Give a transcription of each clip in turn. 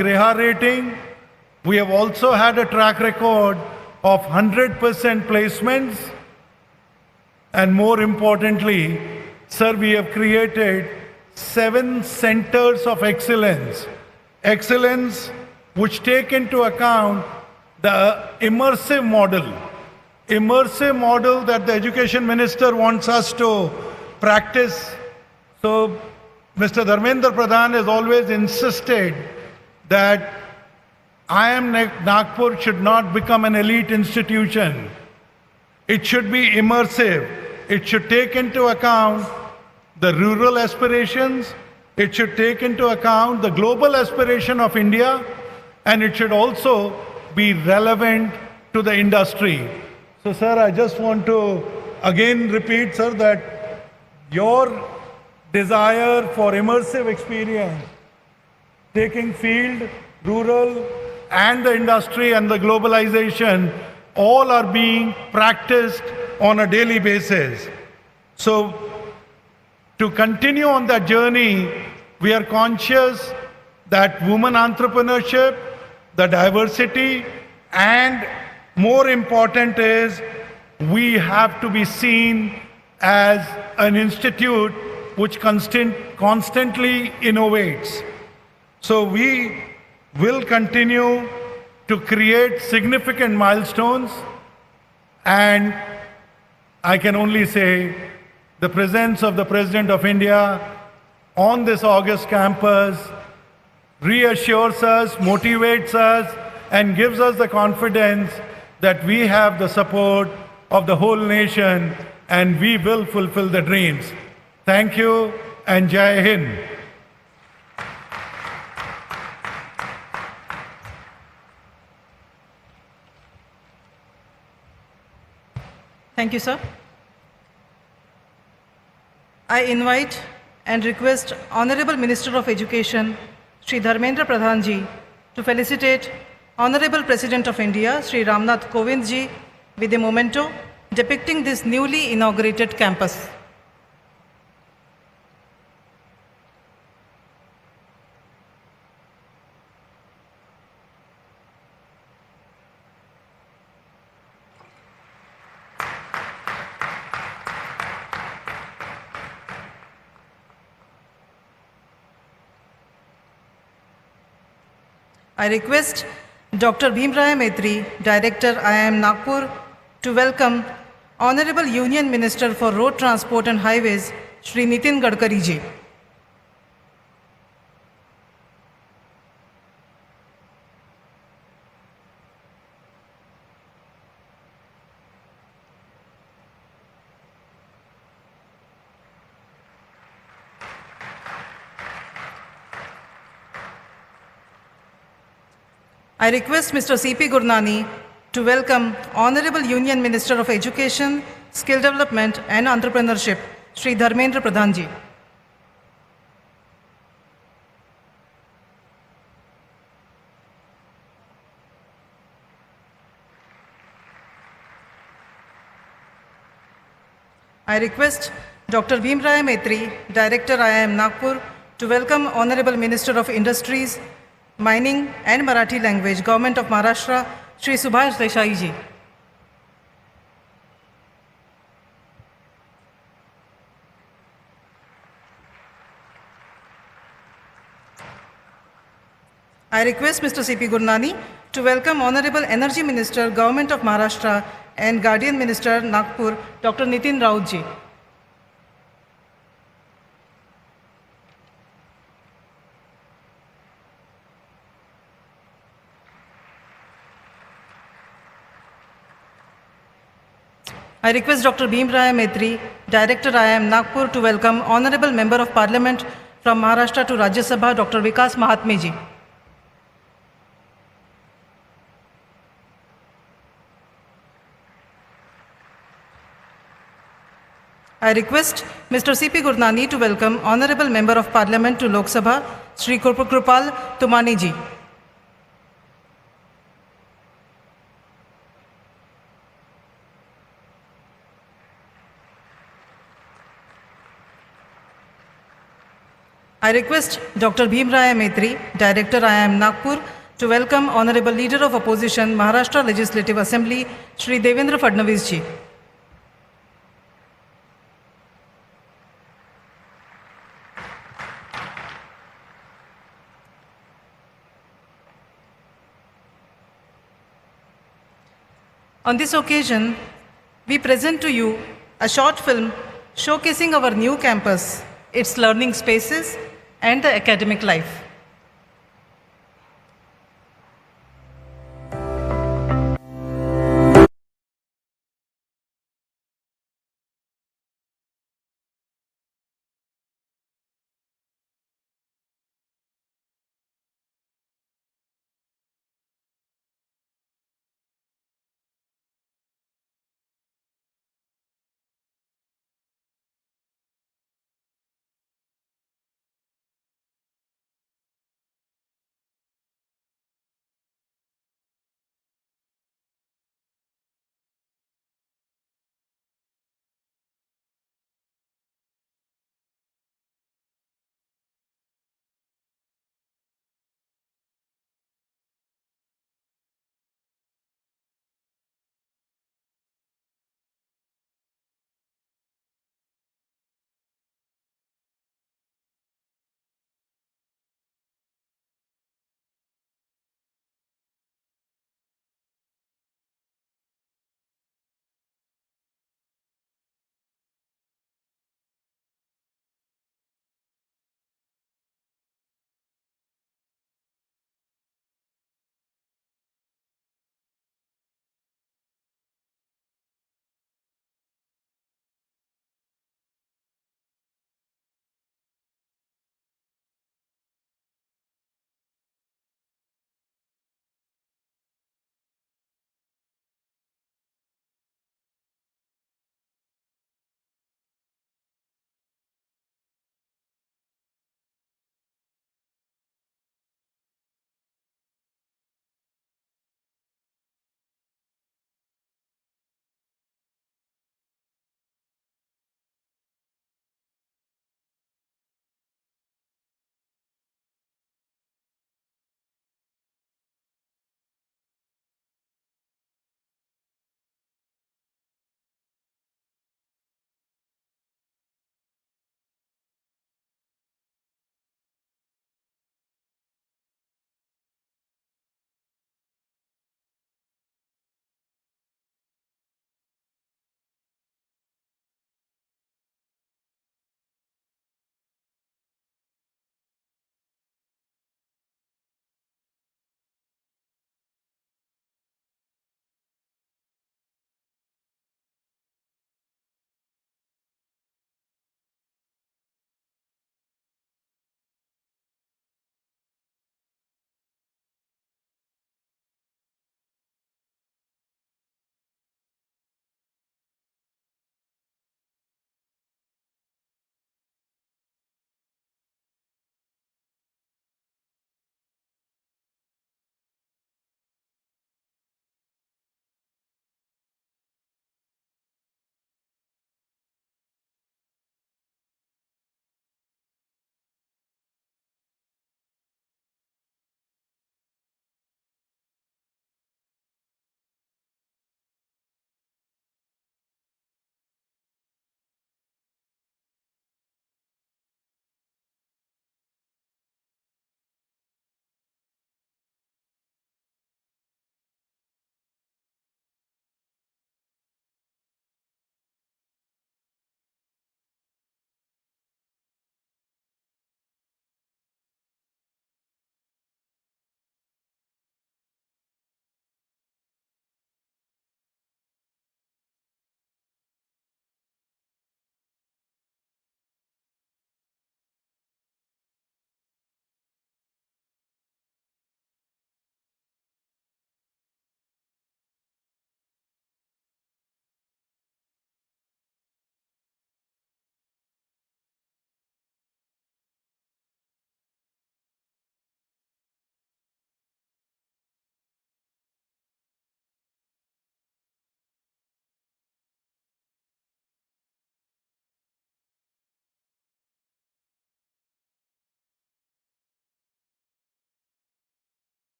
Griha rating. We have also had a track record of 100% placements. And more importantly, sir, we have created 7 centers of excellence. Excellence which take into account the immersive model that the education minister wants us to practice. So Mr. Dharmendra Pradhan has always insisted that IIM Nagpur should not become an elite institution. It should be immersive. It should take into account the rural aspirations. It should take into account the global aspiration of India, and it should also be relevant to the industry. So, sir, I just want to again repeat, sir, that your desire for immersive experience, taking field, rural, and the industry and the globalization, all are being practiced on a daily basis. So, to continue on that journey, we are conscious that women entrepreneurship, the diversity, and more important is we have to be seen as an institute which constantly innovates. So we will continue to create significant milestones, and I can only say the presence of the President of India on this August campus reassures us, motivates us, and gives us the confidence that we have the support of the whole nation and we will fulfill the dreams. Thank you and Jai Hind. Thank you, sir. I invite and request Honorable Minister of Education, Shri Dharmendra Pradhan ji, to felicitate Honorable President of India, Shri Ramnath Kovind ji, with a memento depicting this newly inaugurated campus. I request Dr. Bhimraya Maitri, Director IIM Nagpur, to welcome Honorable Union Minister for Road Transport and Highways, Shri Nitin Gadkari ji. I request Mr. C.P. Gurnani to welcome Honorable Union Minister of Education, Skill Development and Entrepreneurship, Shri Dharmendra Pradhan ji. I request Dr. Bhimraya Maitri, Director IIM Nagpur, to welcome Honorable Minister of Industries, Mining and Marathi Language, Government of Maharashtra, Shri Subhash Desai ji. I request Mr. C.P. Gurnani to welcome Honorable Energy Minister, Government of Maharashtra and Guardian Minister, Nagpur, Dr. Nitin Raut ji. I request Dr. Bhimraya Maitri, Director IIM Nagpur, to welcome Honorable Member of Parliament from Maharashtra to Rajya Sabha, Dr. Vikas Mahatme ji. I request Mr. C.P. Gurnani to welcome Honorable Member of Parliament to Lok Sabha, Shri Krupal Tumani ji. I request Dr. Bhimraya Maitri, Director IIM Nagpur, to welcome Honorable Leader of Opposition, Maharashtra Legislative Assembly, Shri Devendra Fadnavis ji. On this occasion, we present to you a short film showcasing our new campus, its learning spaces, and the academic life.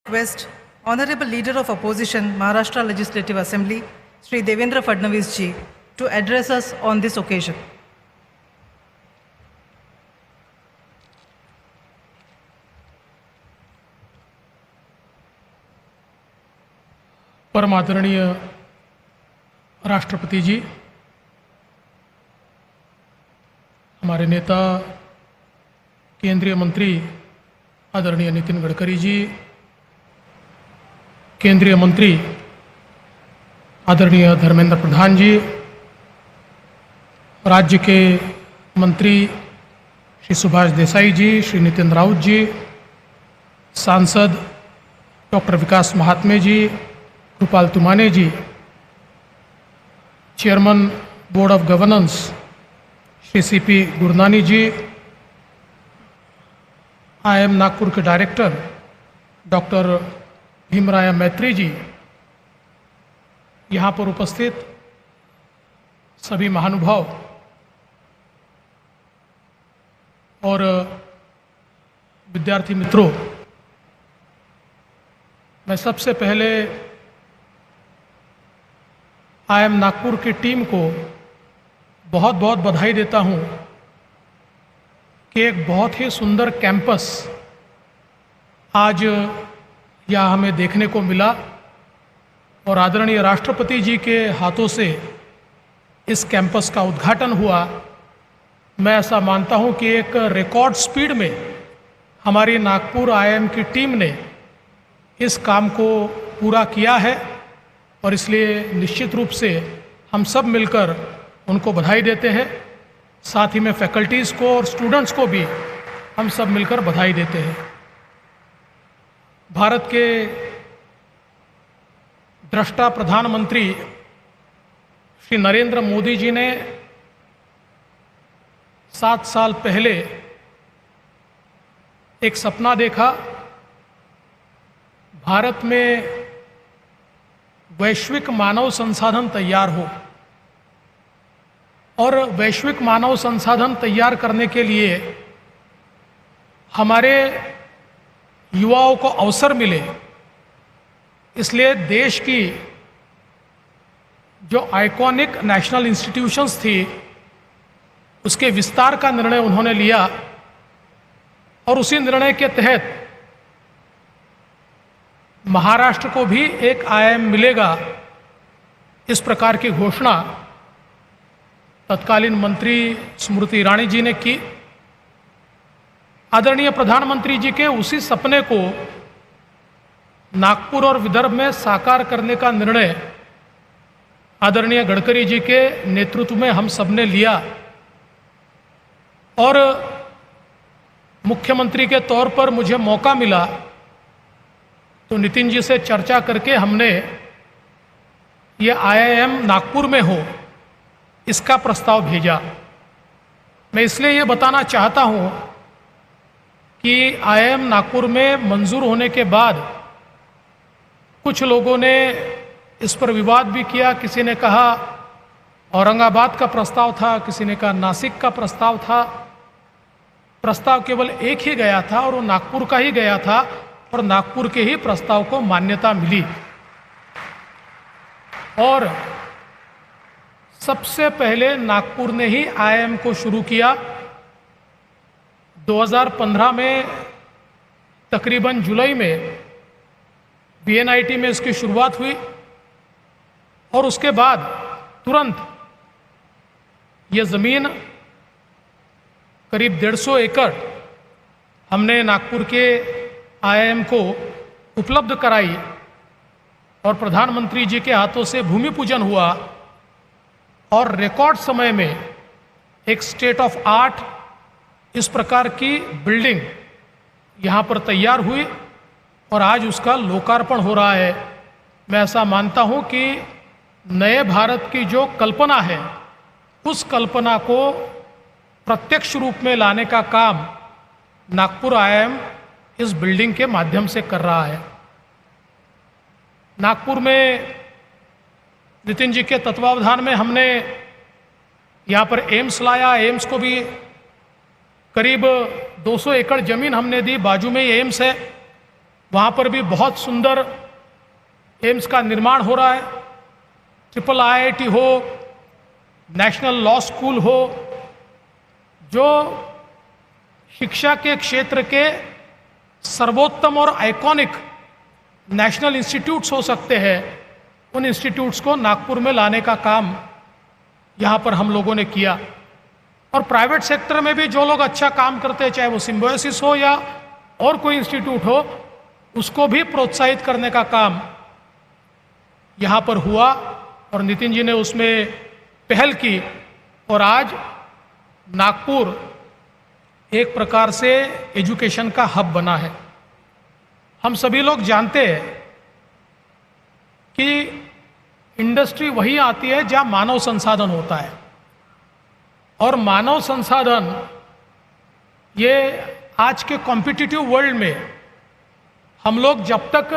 request Honorable Leader of Opposition, Maharashtra Legislative Assembly, Shri Devendra Fadnavis ji, to address us on this occasion. परम आदरणीय राष्ट्रपति जी, हमारे नेता केंद्रीय मंत्री आदरणीय नितिन गडकरी जी, केंद्रीय मंत्री आदरणीय धर्मेंद्र प्रधान जी, राज्य के मंत्री श्री सुभाष देसाई जी, श्री नितिन राउत जी, सांसद doctor Vikas Mahatme ji, Kripal Tumane ji, chairman board of governance Shri CP Gurnani ji, IIM Nagpur के डायरेक्टर डॉक्टर भीमराया मैत्री जी, यहाँ पर उपस्थित सभी महानुभाव और विद्यार्थी मित्रों, मैं सबसे पहले IIM नागपुर की टीम को बहुत बहुत बधाई देता हूँ कि एक बहुत ही सुंदर कैंपस आज यहाँ हमें देखने को मिला और आदरणीय राष्ट्रपति जी के हाथों से इस कैंपस का उद्घाटन हुआ। मैं ऐसा मानता हूँ कि एक रिकॉर्ड स्पीड में हमारी नागपुर IIM की टीम ने इस काम को पूरा किया है और इसलिए निश्चित रूप से हम सब मिलकर उनको बधाई देते हैं। साथ ही में फैकल्टीज़ को और स्टूडेंट्स को भी हम सब मिलकर बधाई देते हैं। भारत के दृष्टा प्रधानमंत्री श्री नरेंद्र मोदी जी ने 7 साल पहले एक सपना देखा, भारत में वैश्विक मानव संसाधन तैयार हो और वैश्विक मानव संसाधन तैयार करने के लिए हमारे युवाओं को अवसर मिले। इसलिए देश की जो आइकॉनिक नेशनल इंस्टीट्यूशंस थी उसके विस्तार का निर्णय उन्होंने लिया और उसी निर्णय के तहत महाराष्ट्र को भी एक IIM मिलेगा, इस प्रकार की घोषणा तत्कालीन मंत्री स्मृति ईरानी जी ने की। आदरणीय प्रधानमंत्री जी के उसी सपने को नागपुर और विदर्भ में साकार करने का निर्णय आदरणीय गडकरी जी के नेतृत्व में हम सबने लिया और मुख्यमंत्री के तौर पर मुझे मौका मिला तो नितिन जी से चर्चा करके हमने ये IIM नागपुर में हो इसका प्रस्ताव भेजा। मैं इसलिए ये बताना चाहता हूँ कि IIM नागपुर में मंजूर होने के बाद कुछ लोगों ने इस पर विवाद भी किया। किसी ने कहा औरंगाबाद का प्रस्ताव था, किसी ने कहा नासिक का प्रस्ताव था। प्रस्ताव केवल एक ही गया था और वो नागपुर का ही गया था और नागपुर के ही प्रस्ताव को मान्यता मिली। और सबसे पहले नागपुर ने ही IIM को शुरू किया। 2015 में तकरीबन जुलाई में BNIT में इसकी शुरुआत हुई और उसके बाद तुरंत ये ज़मीन करीब 150 एकड़ हमने नागपुर के IIM को उपलब्ध कराई और प्रधानमंत्री जी के हाथों से भूमि पूजन हुआ और रिकॉर्ड समय में एक स्टेट ऑफ आर्ट इस प्रकार की बिल्डिंग यहाँ पर तैयार हुई और आज उसका लोकार्पण हो रहा है। मैं ऐसा मानता हूँ कि नए भारत की जो कल्पना है उस कल्पना को प्रत्यक्ष रूप में लाने का काम नागपुर IIM इस बिल्डिंग के माध्यम से कर रहा है। नागपुर में नितिन जी के तत्वावधान में हमने यहाँ पर एम्स लाया। एम्स को भी करीब 200 एकड़ जमीन हमने दी, बाजू में ही एम्स है वहाँ पर भी बहुत सुंदर एम्स का निर्माण हो रहा है। ट्रिपल IIT हो, नेशनल लॉ स्कूल हो, जो शिक्षा के क्षेत्र के सर्वोत्तम और आइकॉनिक नेशनल इंस्टीट्यूट्स हो सकते हैं, उन इंस्टीट्यूट्स को नागपुर में लाने का काम यहाँ पर हम लोगों ने किया। और प्राइवेट सेक्टर में भी जो लोग अच्छा काम करते हैं, चाहे वो सिम्बायोसिस हो या और कोई इंस्टीट्यूट हो, उसको भी प्रोत्साहित करने का काम यहाँ पर हुआ और नितिन जी ने उसमें पहल की। और आज नागपुर एक प्रकार से एजुकेशन का हब बना है। हम सभी लोग जानते हैं कि इंडस्ट्री वही आती है जहाँ मानव संसाधन होता है, और मानव संसाधन ये आज के कॉम्पिटिटिव वर्ल्ड में हम लोग जब तक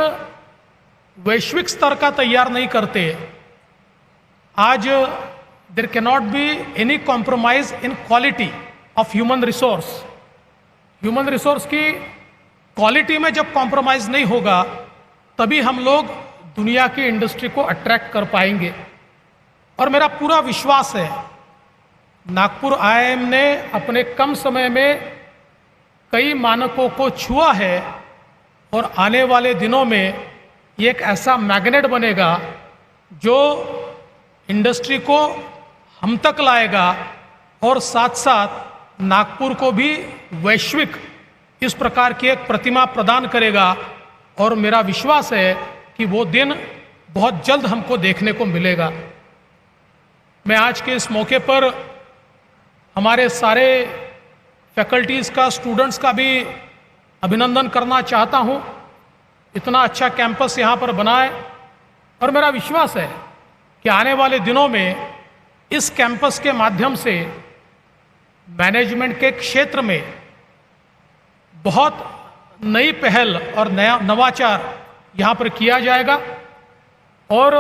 वैश्विक स्तर का तैयार नहीं करते, आज there can not be any compromise in quality of human resource. Human resource की क्वालिटी में जब कॉम्प्रोमाइज नहीं होगा, तभी हम लोग दुनिया की इंडस्ट्री को अट्रैक्ट कर पाएंगे। और मेरा पूरा विश्वास है नागपुर IIM ने अपने कम समय में कई मानकों को छुआ है और आने वाले दिनों में ये एक ऐसा मैग्नेट बनेगा जो इंडस्ट्री को हम तक लाएगा और साथ साथ नागपुर को भी वैश्विक इस प्रकार की एक प्रतिमा प्रदान करेगा। और मेरा विश्वास है कि वो दिन बहुत जल्द हमको देखने को मिलेगा। मैं आज के इस मौके पर हमारे सारे फैकल्टीज़ का, स्टूडेंट्स का भी अभिनंदन करना चाहता हूँ। इतना अच्छा कैंपस यहाँ पर बना है और मेरा विश्वास है कि आने वाले दिनों में इस कैंपस के माध्यम से मैनेजमेंट के क्षेत्र में बहुत नई पहल और नया नवाचार यहाँ पर किया जाएगा और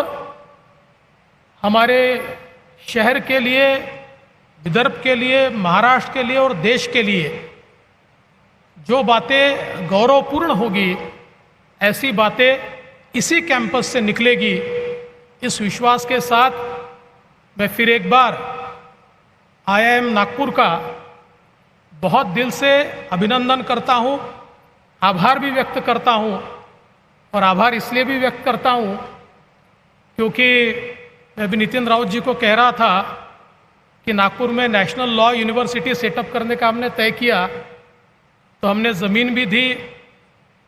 हमारे शहर के लिए, विदर्भ के लिए, महाराष्ट्र के लिए और देश के लिए जो बातें गौरवपूर्ण होगी, ऐसी बातें इसी कैंपस से निकलेगी। इस विश्वास के साथ मैं फिर एक बार IIM नागपुर का बहुत दिल से अभिनंदन करता हूँ, आभार भी व्यक्त करता हूँ। और आभार इसलिए भी व्यक्त करता हूँ क्योंकि मैं भी नितिन राउत जी को कह रहा था कि नागपुर में नेशनल लॉ यूनिवर्सिटी सेटअप करने का हमने तय किया, तो हमने ज़मीन भी दी,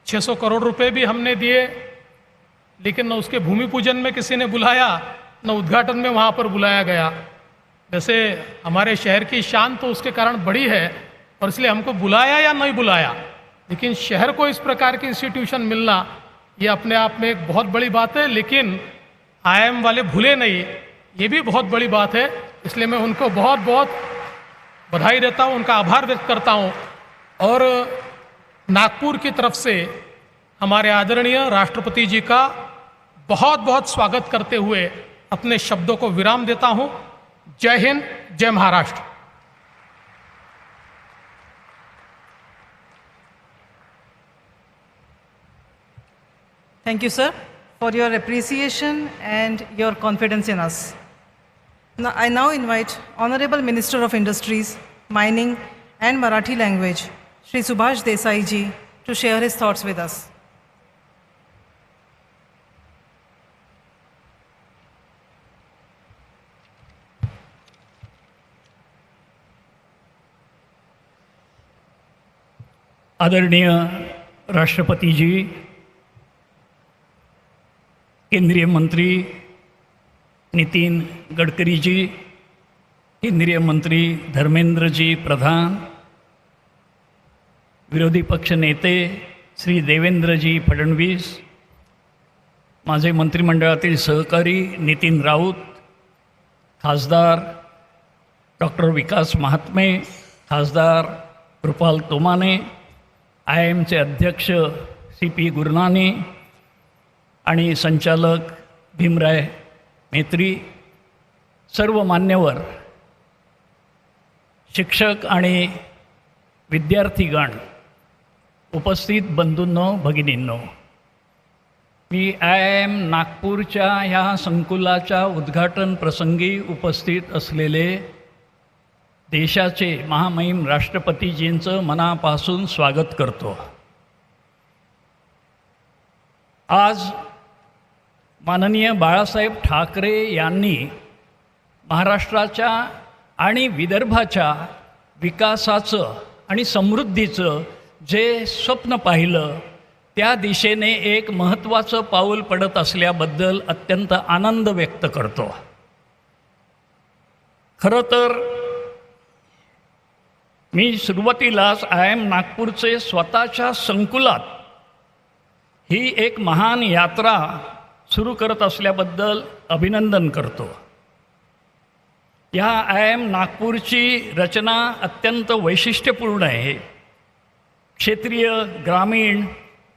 600 करोड़ रुपए भी हमने दिए, लेकिन न उसके भूमि पूजन में किसी ने बुलाया, न उद्घाटन में वहाँ पर बुलाया गया। वैसे हमारे शहर की शान तो उसके कारण बड़ी है और इसलिए हमको बुलाया या नहीं बुलाया, लेकिन शहर को इस प्रकार की इंस्टीट्यूशन मिलना ये अपने आप में एक बहुत बड़ी बात है। लेकिन IIM वाले भूले नहीं, ये भी बहुत बड़ी बात है। इसलिए मैं उनको बहुत बहुत बधाई देता हूँ, उनका आभार व्यक्त करता हूँ। और नागपुर की तरफ से हमारे आदरणीय राष्ट्रपति जी का बहुत बहुत स्वागत करते हुए अपने शब्दों को विराम देता हूँ। जय हिंद, जय Maharashtra. Thank you, sir, for your appreciation and your confidence in us. I now invite Honorable Minister of Industries, Mining and Marathi Language, Shri Subhash Desai ji, to share his thoughts with us. आदरणीय राष्ट्रपति जी, केंद्रीय मंत्री नितिन गडकरी जी, केंद्रीय मंत्री धर्मेंद्र जी प्रधान, विरोधी पक्ष नेते श्री देवेंद्र जी फडणवीस, माझे मंत्रिमंडळातील सहकारी नितीन राऊत, खासदार डॉक्टर विकास महात्मे, खासदार कृपाल तोमाने, IIMचे अध्यक्ष CP गुरनानी आणि संचालक भीमराय मेत्री, सर्व मान्यवर, शिक्षक आणि विद्यार्थीगण, उपस्थित बंधूंनो, भगिनींनो, मी IIM नागपूरच्या ह्या संकुलाच्या उद्घाटन प्रसंगी उपस्थित असलेले देशाचे महामहिम राष्ट्रपतीजींचं मनापासून स्वागत करतो. आज माननीय बाळासाहेब ठाकरे यांनी महाराष्ट्राच्या आणि विदर्भाच्या विकासाचं आणि समृद्धीचं जे स्वप्न पाहिलं त्या दिशेने एक महत्त्वाचं पाऊल पडत असल्याबद्दल अत्यंत आनंद व्यक्त करतो. खरं तर मी सुरुवातीलाच IIM नागपूरचे स्वतःच्या संकुलात ही एक महान यात्रा सुरू करत असल्याबद्दल अभिनंदन करतो. या IIM नागपूरची रचना अत्यंत वैशिष्ट्यपूर्ण आहे. क्षेत्रीय, ग्रामीण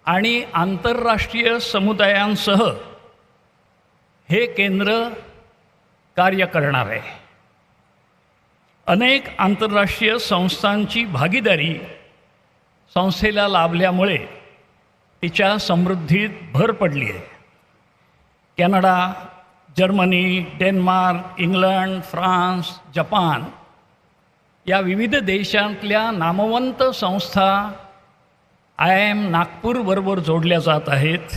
आणि आंतरराष्ट्रीय समुदायांसह हे केंद्र कार्य करणार आहे. अनेक आंतरराष्ट्रीय संस्थांची भागीदारी संस्थेला लाभल्यामुळे तिच्या समृद्धीत भर पडली आहे. Canada, Germany, Denmark, England, France, Japan या विविध देशांतल्या नामवंत संस्था IIM नागपूरबरोबर जोडल्या जात आहेत.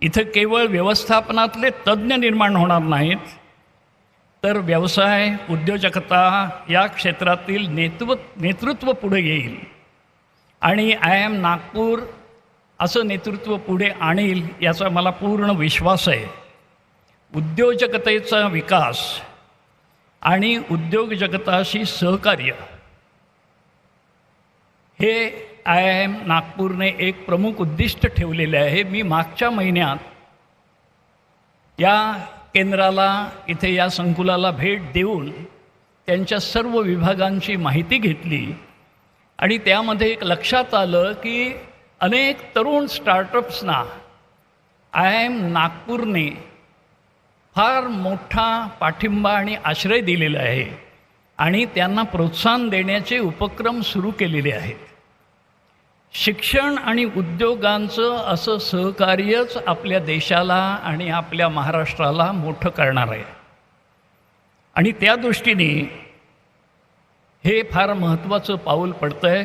इथं केवळ व्यवस्थापनातले तज्ज्ञ निर्माण होणार नाहीत, तर व्यवसाय, उद्योजकता या क्षेत्रातील नेतृत्व पुढे येईल आणि IIM नागपूर असं नेतृत्व पुढे आणील याचा मला पूर्ण विश्वास आहे. उद्योजकतेचा विकास आणि उद्योग जगताशी सहकार्य हे IIM नागपूरने एक प्रमुख उद्दिष्ट ठेवलेले आहे. मी मागच्या महिन्यात या केंद्राला, इथे या संकुलाला भेट देऊन त्यांच्या सर्व विभागांची माहिती घेतली आणि त्यामध्ये एक लक्षात आलं की अनेक तरुण स्टार्टअप्सना IIM नागपूरने फार मोठा पाठिंबा आणि आश्रय दिलेला आहे आणि त्यांना प्रोत्साहन देण्याचे उपक्रम सुरू केलेले आहेत. शिक्षण आणि उद्योगांचं असं सहकार्यच आपल्या देशाला आणि आपल्या महाराष्ट्राला मोठं करणार आहे आणि त्या दृष्टीने हे फार महत्त्वाचं पाऊल पडतं आहे.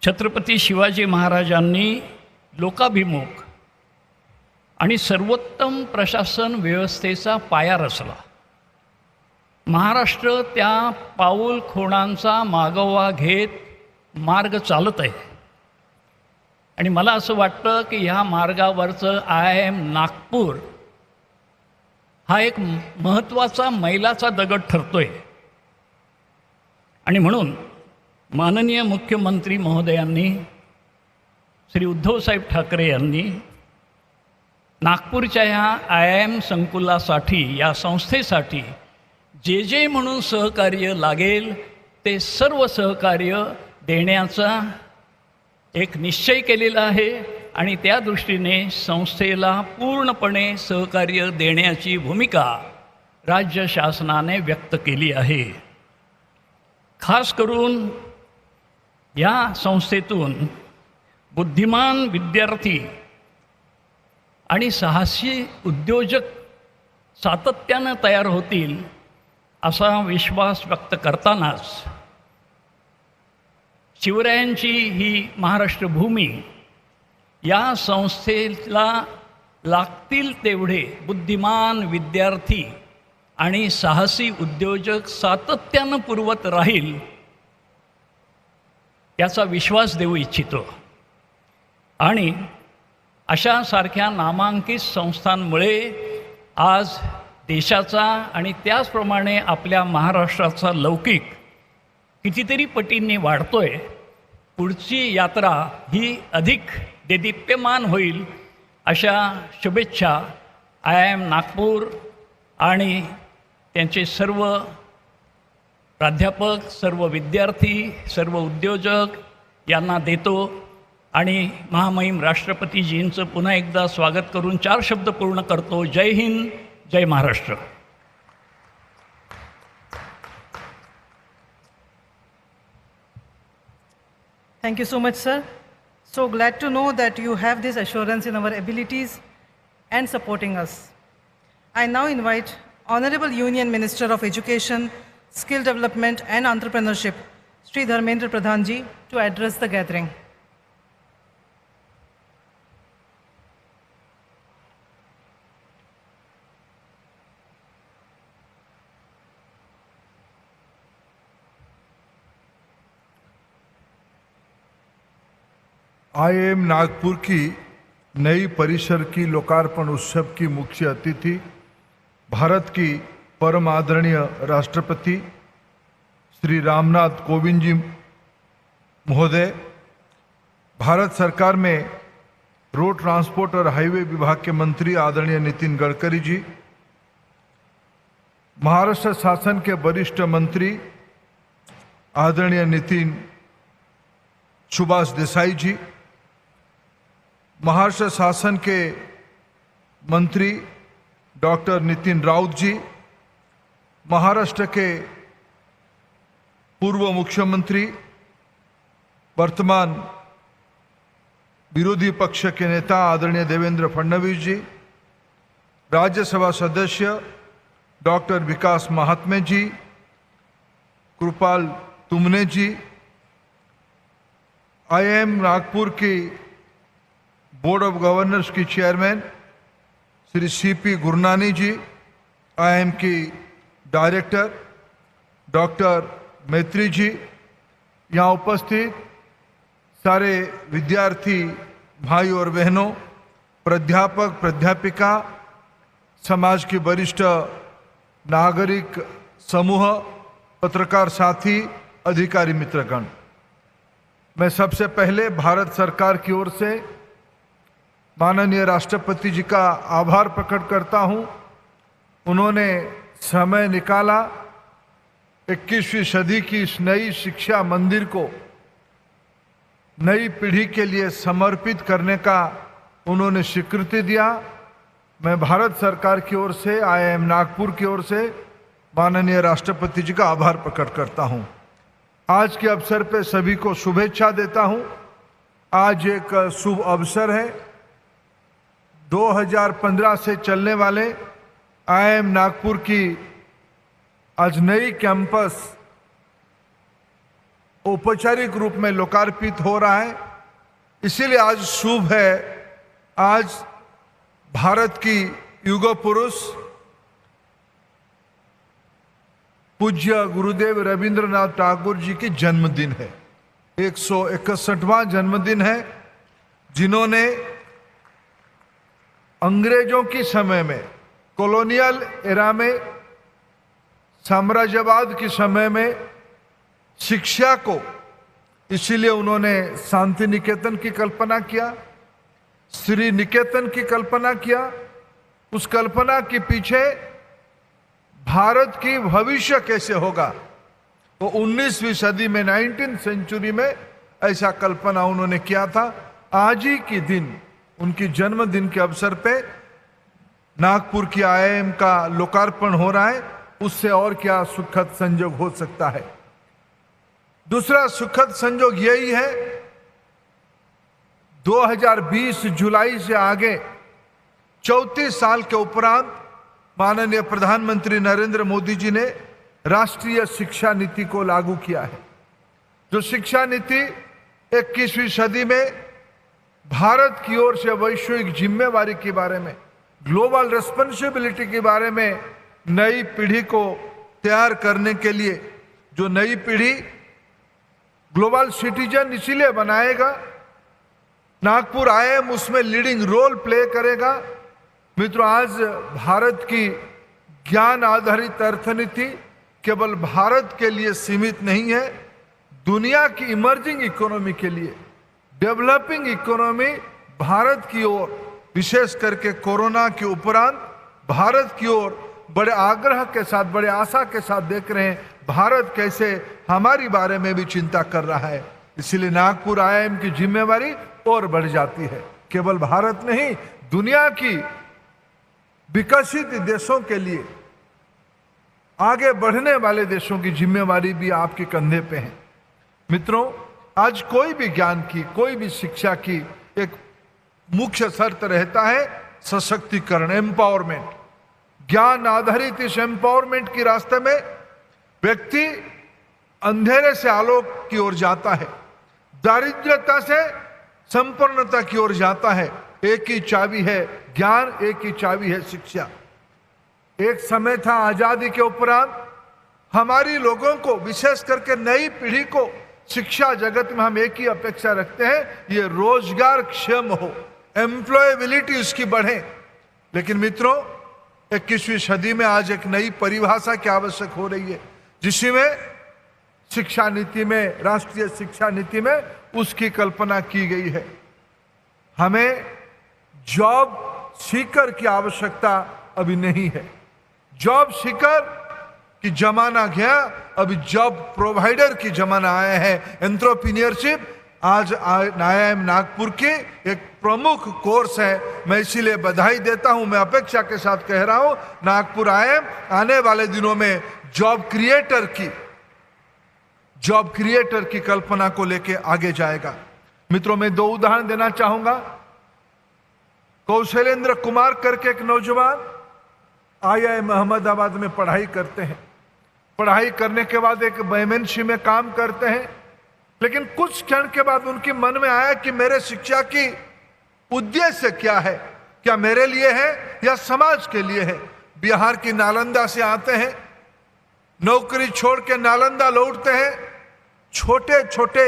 छत्रपती शिवाजी महाराजांनी लोकाभिमुख आणि सर्वोत्तम प्रशासन व्यवस्थेचा पाया रचला. महाराष्ट्र त्या पाऊल खुणांचा मागोवा घेत मार्ग चालत आहे आणि मला असं वाटतं की ह्या मार्गावरचं IIM नागपूर हा एक महत्त्वाचा मैलाचा दगड ठरतोय आणि म्हणून माननीय मुख्यमंत्री महोदयांनी, श्री उद्धवसाहेब ठाकरे यांनी नागपूरच्या ह्या IIM संकुलासाठी, या संस्थेसाठी जे म्हणून सहकार्य लागेल ते सर्व सहकार्य देण्याचा एक निश्चय केलेला आहे आणि त्या दृष्टीने संस्थेला पूर्णपणे सहकार्य देण्याची भूमिका राज्य शासनाने व्यक्त केली आहे. खास करून या संस्थेतून बुद्धिमान विद्यार्थी आणि साहसी उद्योजक सातत्यानं तयार होतील असा विश्वास व्यक्त करतानाच शिवरायांची ही महाराष्ट्र भूमी या संस्थेला लागतील तेवढे बुद्धिमान विद्यार्थी आणि साहसी उद्योजक सातत्यानं पुरवत राहील याचा विश्वास देऊ इच्छितो. आणि अशा सारख्या नामांकित संस्थांमुळे आज देशाचा आणि त्याचप्रमाणे आपल्या महाराष्ट्राचा लौकिक कितीतरी पटींनी वाढतोय. पुढची यात्रा ही अधिक देदीप्यमान होईल अशा शुभेच्छा IIM नागपूर आणि त्यांचे सर्व प्राध्यापक, सर्व विद्यार्थी, सर्व उद्योजक यांना देतो आणि महामहिम राष्ट्रपतीजींचं पुन्हा एकदा स्वागत करून 4 शब्द पूर्ण करतो. जय हिंद, जय Maharashtra. Thank you so much, sir. So glad to know that you have this assurance in our abilities and supporting us. I now invite Honorable Union Minister of Education, Skill Development and Entrepreneurship, Shri Dharmendra Pradhan Ji, to address the gathering. IIM Nagpur की नई परिसर की लोकार्पण उत्सव की मुख्य अतिथि भारत की परम आदरणीय राष्ट्रपति श्री रामनाथ कोविंद जी महोदय, भारत सरकार में रोड ट्रांसपोर्ट और हाईवे विभाग के मंत्री आदरणीय नितिन गडकरी जी, महाराष्ट्र शासन के वरिष्ठ मंत्री आदरणीय नितिन सुभाष देसाई जी, महाराष्ट्र शासन के मंत्री डॉक्टर नितिन राउत जी, महाराष्ट्र के पूर्व मुख्यमंत्री वर्तमान विरोधी पक्ष के नेता आदरणीय देवेंद्र फडणवीस जी, राज्यसभा सदस्य डॉक्टर विकास महात्मे जी, कृपाल तुमने जी, IIM नागपुर की बोर्ड ऑफ गवर्नर्स की chairman Shri CP Gurnani ji, IIM की डायरेक्टर डॉक्टर मैत्री जी, यहाँ उपस्थित सारे विद्यार्थी भाई और बहनों, प्राध्यापक प्राध्यापिका, समाज के वरिष्ठ नागरिक समूह, पत्रकार साथी, अधिकारी मित्रगण, मैं सबसे पहले भारत सरकार की ओर से माननीय राष्ट्रपति जी का आभार प्रकट करता हूं। उन्होंने समय निकाला 21वीं सदी की इस नई शिक्षा मंदिर को नई पीढ़ी के लिए समर्पित करने का उन्होंने स्वीकृति दिया। मैं भारत सरकार की ओर से, IIM नागपुर की ओर से माननीय राष्ट्रपति जी का आभार प्रकट करता हूं। आज के अवसर पर सभी को शुभेच्छा देता हूं। आज एक शुभ अवसर है। 2015 से चलने वाले IIM नागपुर की आज नई कैंपस औपचारिक रूप में लोकार्पित हो रहा है, इसीलिए आज शुभ है। आज भारत की युग पुरुष पूज्य गुरुदेव रविंद्रनाथ टैगोर जी की जन्मदिन है, 161वां जन्मदिन है, जिन्होंने अंग्रेजों की समय में, कॉलोनियल एरा में, साम्राज्यवाद के समय में शिक्षा को, इसीलिए उन्होंने शांति निकेतन की कल्पना किया, श्री निकेतन की कल्पना किया। उस कल्पना के पीछे भारत की भविष्य कैसे होगा, वो 19वीं सदी में, 19th सेंचुरी में ऐसा कल्पना उन्होंने किया था। आज ही के दिन, उनकी जन्मदिन के अवसर पे नागपुर की IIM का लोकार्पण हो रहा है। उससे और क्या सुखद संयोग हो सकता है। दूसरा सुखद संयोग यही है, 2020 जुलाई से आगे 34 साल के उपरांत माननीय प्रधानमंत्री नरेंद्र मोदी जी ने राष्ट्रीय शिक्षा नीति को लागू किया है। जो शिक्षा नीति 21वीं सदी में भारत की ओर से वैश्विक जिम्मेवारी के बारे में, ग्लोबल रिस्पांसिबिलिटी के बारे में नई पीढ़ी को तैयार करने के लिए, जो नई पीढ़ी ग्लोबल सिटीजन इसीलिए बनाएगा, नागपुर IIM उसमें लीडिंग रोल प्ले करेगा। मित्रों, आज भारत की ज्ञान आधारित अर्थनीति केवल भारत के लिए सीमित नहीं है, दुनिया की इमर्जिंग इकोनॉमी के लिए, डेवलपिंग इकोनॉमी भारत की ओर, विशेष करके कोरोना के उपरांत भारत की ओर बड़े आग्रह के साथ, बड़े आशा के साथ देख रहे हैं भारत कैसे हमारी बारे में भी चिंता कर रहा है। इसलिए नागपुर IIM की जिम्मेवारी और बढ़ जाती है। केवल भारत नहीं, दुनिया की विकसित देशों के लिए, आगे बढ़ने वाले देशों की जिम्मेवारी भी आपके कंधे पे है। मित्रों, आज कोई भी ज्ञान की, कोई भी शिक्षा की एक मुख्य शर्त रहता है सशक्तिकरण, एम्पावरमेंट। ज्ञान आधारित इस एम्पावरमेंट के रास्ते में व्यक्ति अंधेरे से आलोक की ओर जाता है, दारिद्र्यता से संपन्नता की ओर जाता है। एक ही चाबी है ज्ञान, एक ही चाबी है शिक्षा। एक समय था आजादी के उपरांत हमारी लोगों को, विशेष करके नई पीढ़ी को, शिक्षा जगत में हम एक ही अपेक्षा रखते हैं, ये रोजगार क्षम हो, एम्प्लॉयबिलिटी उसकी बढ़े। लेकिन मित्रों, 21वीं सदी में आज एक नई परिभाषा की आवश्यक हो रही है, जिसमें शिक्षा नीति में, राष्ट्रीय शिक्षा नीति में उसकी कल्पना की गई है। हमें जॉब सीकर की आवश्यकता अभी नहीं है। जॉब सीकर की जमाना गया, अभी जॉब प्रोवाइडर की जमाना आया है। एंटरप्रेन्योरशिप आज IIM नागपुर की एक प्रमुख कोर्स है। मैं इसीलिए बधाई देता हूं, मैं अपेक्षा के साथ कह रहा हूं, नागपुर IIM आने वाले दिनों में जॉब क्रिएटर की कल्पना को लेके आगे जाएगा। मित्रों, मैं 2 उदाहरण देना चाहूंगा। कौशलेंद्र कुमार करके एक नौजवान IIM अहमदाबाद में पढ़ाई करते हैं। पढ़ाई करने के बाद एक MNC में काम करते हैं, लेकिन कुछ क्षण के बाद उनके मन में आया कि मेरे शिक्षा की उद्देश्य क्या है, क्या मेरे लिए है या समाज के लिए है। बिहार की नालंदा से आते हैं, नौकरी छोड़ के नालंदा लौटते हैं, छोटे छोटे